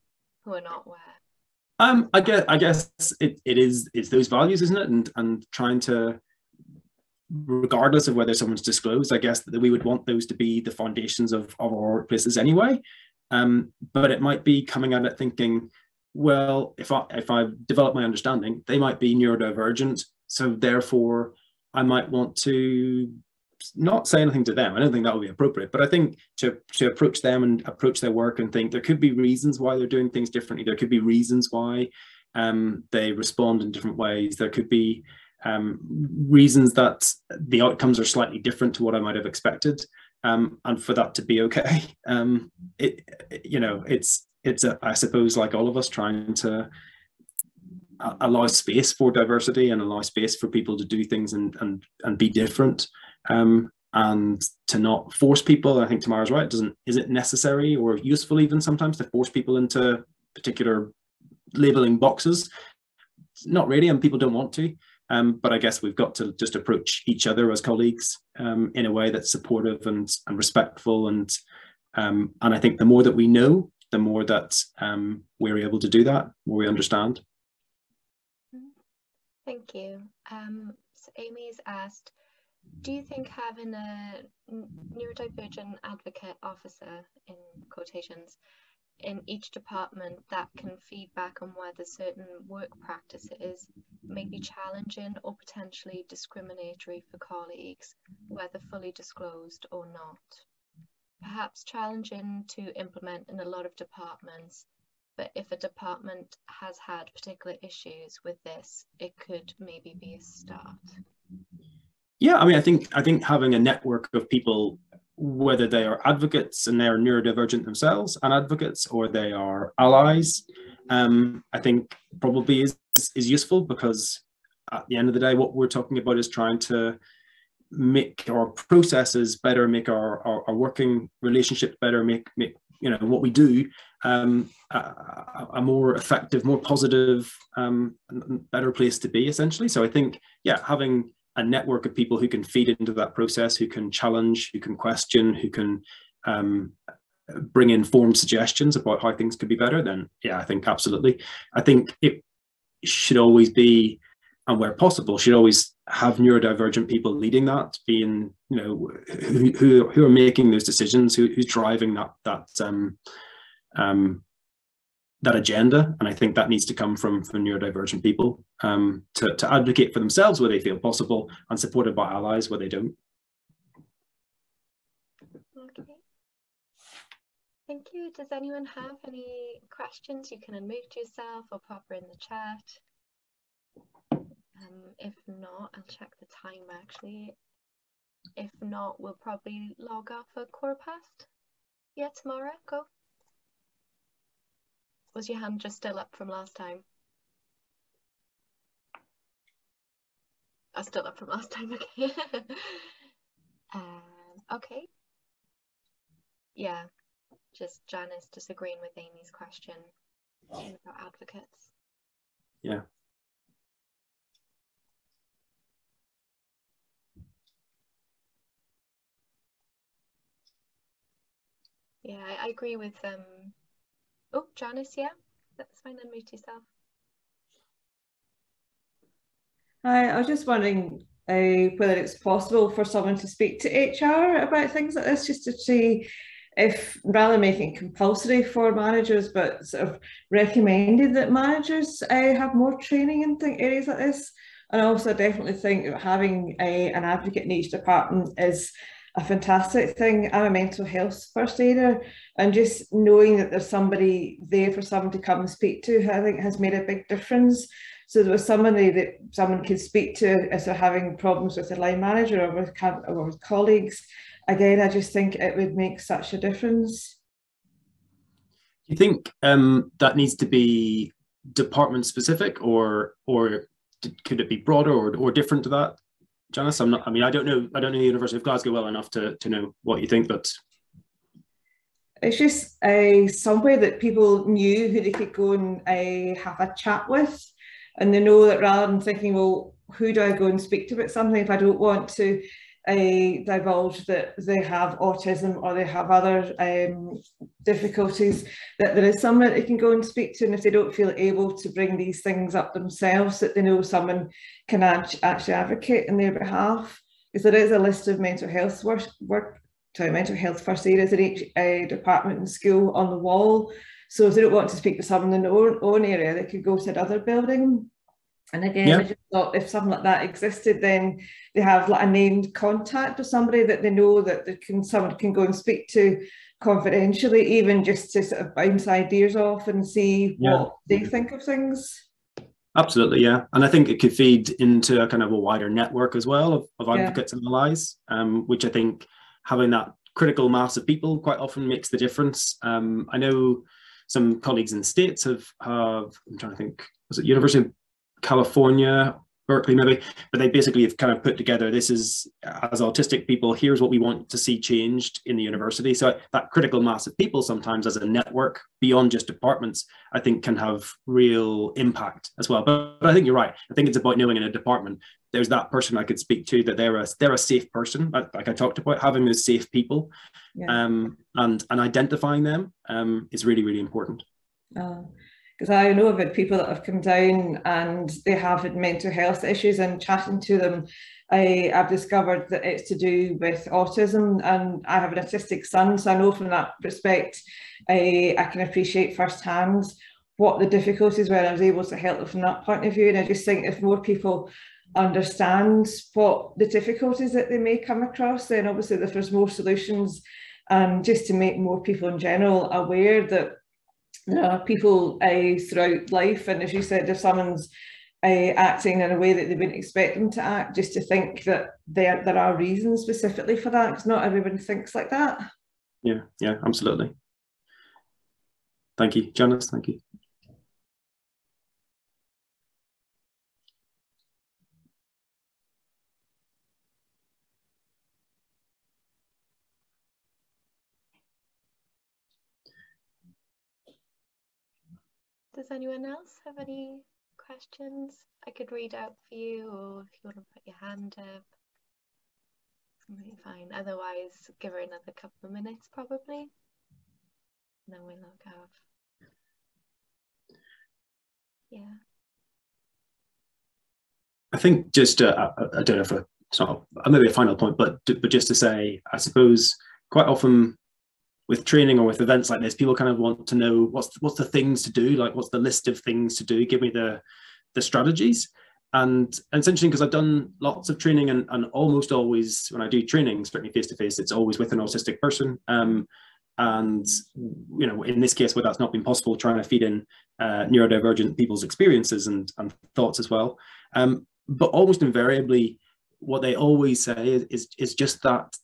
who are not aware. I guess it is those values, isn't it? And trying to, regardless of whether someone's disclosed, I guess that we would want those to be the foundations of our workplaces anyway. But it might be coming at it thinking, well, if I develop my understanding, they might be neurodivergent, so therefore I might want to not say anything to them. I don't think that would be appropriate, but I think to approach them and approach their work and think there could be reasons why they're doing things differently. There could be reasons why they respond in different ways. There could be reasons that the outcomes are slightly different to what I might have expected, and for that to be okay. It's I suppose, like all of us, trying to allow space for diversity and allow space for people to do things and be different. And to not force people. I think Tamara's right. Is it necessary or useful even sometimes to force people into particular labeling boxes? Not really, and people don't want to. But I guess we've got to just approach each other as colleagues in a way that's supportive and respectful. And I think the more that we know, the more that we're able to do that, more we understand. Thank you. So Amy's asked, do you think having a neurodivergent advocate officer, in quotations, in each department that can feed back on whether certain work practices may be challenging or potentially discriminatory for colleagues, whether fully disclosed or not? Perhaps challenging to implement in a lot of departments, but if a department has had particular issues with this, it could maybe be a start. Yeah, I mean, I think having a network of people, whether they are advocates and they're neurodivergent themselves and advocates, or they are allies, I think probably is useful, because at the end of the day, what we're talking about is trying to make our processes better, make our working relationships better, make what we do a more effective, more positive, better place to be, essentially. So I think, yeah, having a network of people who can feed into that process, who can challenge, who can question, who can bring informed suggestions about how things could be better, then yeah, I think absolutely. I think it should always be, and where possible, should always have neurodivergent people leading that, being, who are making those decisions, who's driving that agenda. And I think that needs to come from neurodivergent people, to advocate for themselves where they feel possible and supported by allies where they don't. Okay. Thank you. Does anyone have any questions? You can unmute yourself or pop her in the chat. If not, I'll check the time actually. If not, we'll probably log off for quarter past. Yeah, Tamara, go. Was your hand just still up from last time? Still up from last time, okay. Okay. Yeah, just Janice disagreeing with Amy's question about advocates. Yeah. Yeah, I agree with oh, Janice, yeah, that's fine, unmute yourself. Hi, I was just wondering whether it's possible for someone to speak to HR about things like this, just to see if, rather than making it compulsory for managers, but sort of recommended that managers have more training in areas like this. And also I definitely think that having an advocate in each department is a fantastic thing. I'm a mental health first aider, and just knowing that there's somebody there for someone to come and speak to, I think has made a big difference. So there was somebody that someone could speak to if they're having problems with their line manager or with colleagues. Again, I just think it would make such a difference. Do you think that needs to be department specific, or could it be broader or different to that? Janice, I don't know the University of Glasgow well enough to know what you think, but it's just somewhere that people knew who they could go and have a chat with, and they know that rather than thinking, well, who do I go and speak to about something if I don't want to divulge that they have autism or they have other difficulties, that there is someone they can go and speak to, and if they don't feel able to bring these things up themselves, that they know someone can actually advocate on their behalf. Because there is a list of mental health mental health first aiders in each department and school on the wall. So if they don't want to speak to someone in their own area, they could go to another building. And again, yeah. I just thought if something like that existed, then they have like a named contact or somebody that they know that someone can go and speak to confidentially, even just to sort of bounce ideas off and see what they think of things. Absolutely, yeah. And I think it could feed into a kind of a wider network as well of advocates and allies, which I think having that critical mass of people quite often makes the difference. I know some colleagues in the States have I'm trying to think, was it University of California, Berkeley maybe, but they basically have kind of put together, this is, as autistic people, here's what we want to see changed in the university. So that critical mass of people sometimes as a network beyond just departments, I think can have real impact as well. But I think you're right. I think it's about knowing in a department, there's that person I could speak to, that they're a safe person, like I talked about, having those safe people, and identifying them is really, really important. Because I know about people that have come down and they have had mental health issues, and chatting to them, I've discovered that it's to do with autism, and I have an autistic son, so I know from that respect, I can appreciate firsthand what the difficulties were. I was able to help them from that point of view, and I just think if more people understand what the difficulties that they may come across, then obviously if there's more solutions, and just to make more people in general aware that there are people throughout life, and as you said, if someone's acting in a way that they wouldn't expect them to act, just to think that there are reasons specifically for that, because not everyone thinks like that. Yeah, absolutely. Thank you, Janice. Thank you. Does anyone else have any questions I could read out for you, or if you want to put your hand up, something fine. Otherwise, give her another couple of minutes probably, and then we'll log off. Yeah. I think just I don't know if it's not maybe a final point, but just to say, I suppose quite often with training or with events like this, people kind of want to know what's the things to do, like what's the list of things to do, give me the strategies. And it's interesting because I've done lots of training, and almost always when I do training, certainly face to face, it's always with an autistic person. And you know, in this case, where that's not been possible, trying to feed in neurodivergent people's experiences and thoughts as well. But almost invariably, what they always say is just that,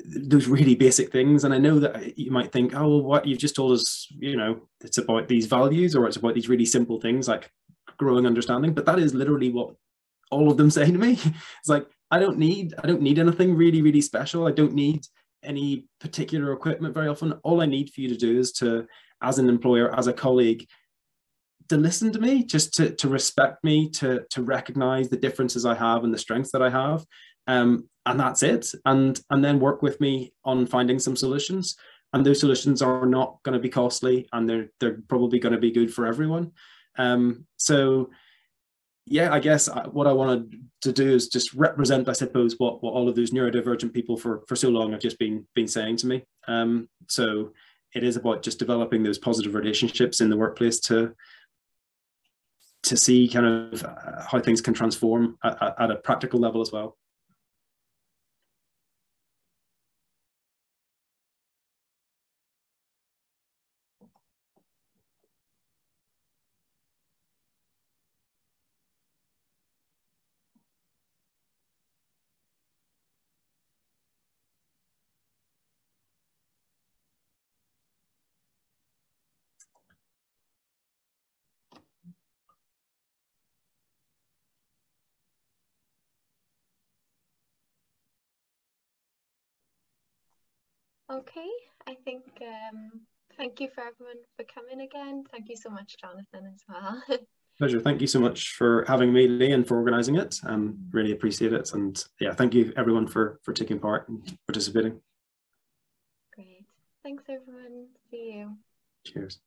those really basic things. And I know that you might think, oh, well, what you've just told us, you know, it's about these values, or it's about these really simple things like growing understanding. But that is literally what all of them say to me. It's like, I don't need anything really, really special. I don't need any particular equipment very often. All I need for you to do is to, as an employer, as a colleague, to listen to me, just to respect me, to recognize the differences I have and the strengths that I have. And that's it. And then work with me on finding some solutions. And those solutions are not going to be costly, and they're probably going to be good for everyone. So yeah, I guess what I wanted to do is just represent, I suppose, what all of those neurodivergent people for so long have just been saying to me. So it is about just developing those positive relationships in the workplace to to see kind of how things can transform at a practical level as well. Okay, I think thank you for everyone for coming again. Thank you so much, Jonathan, as well. Pleasure. Thank you so much for having me, Lee, and for organising it. Really appreciate it. And yeah, thank you everyone for taking part and participating. Great. Thanks, everyone. See you. Cheers.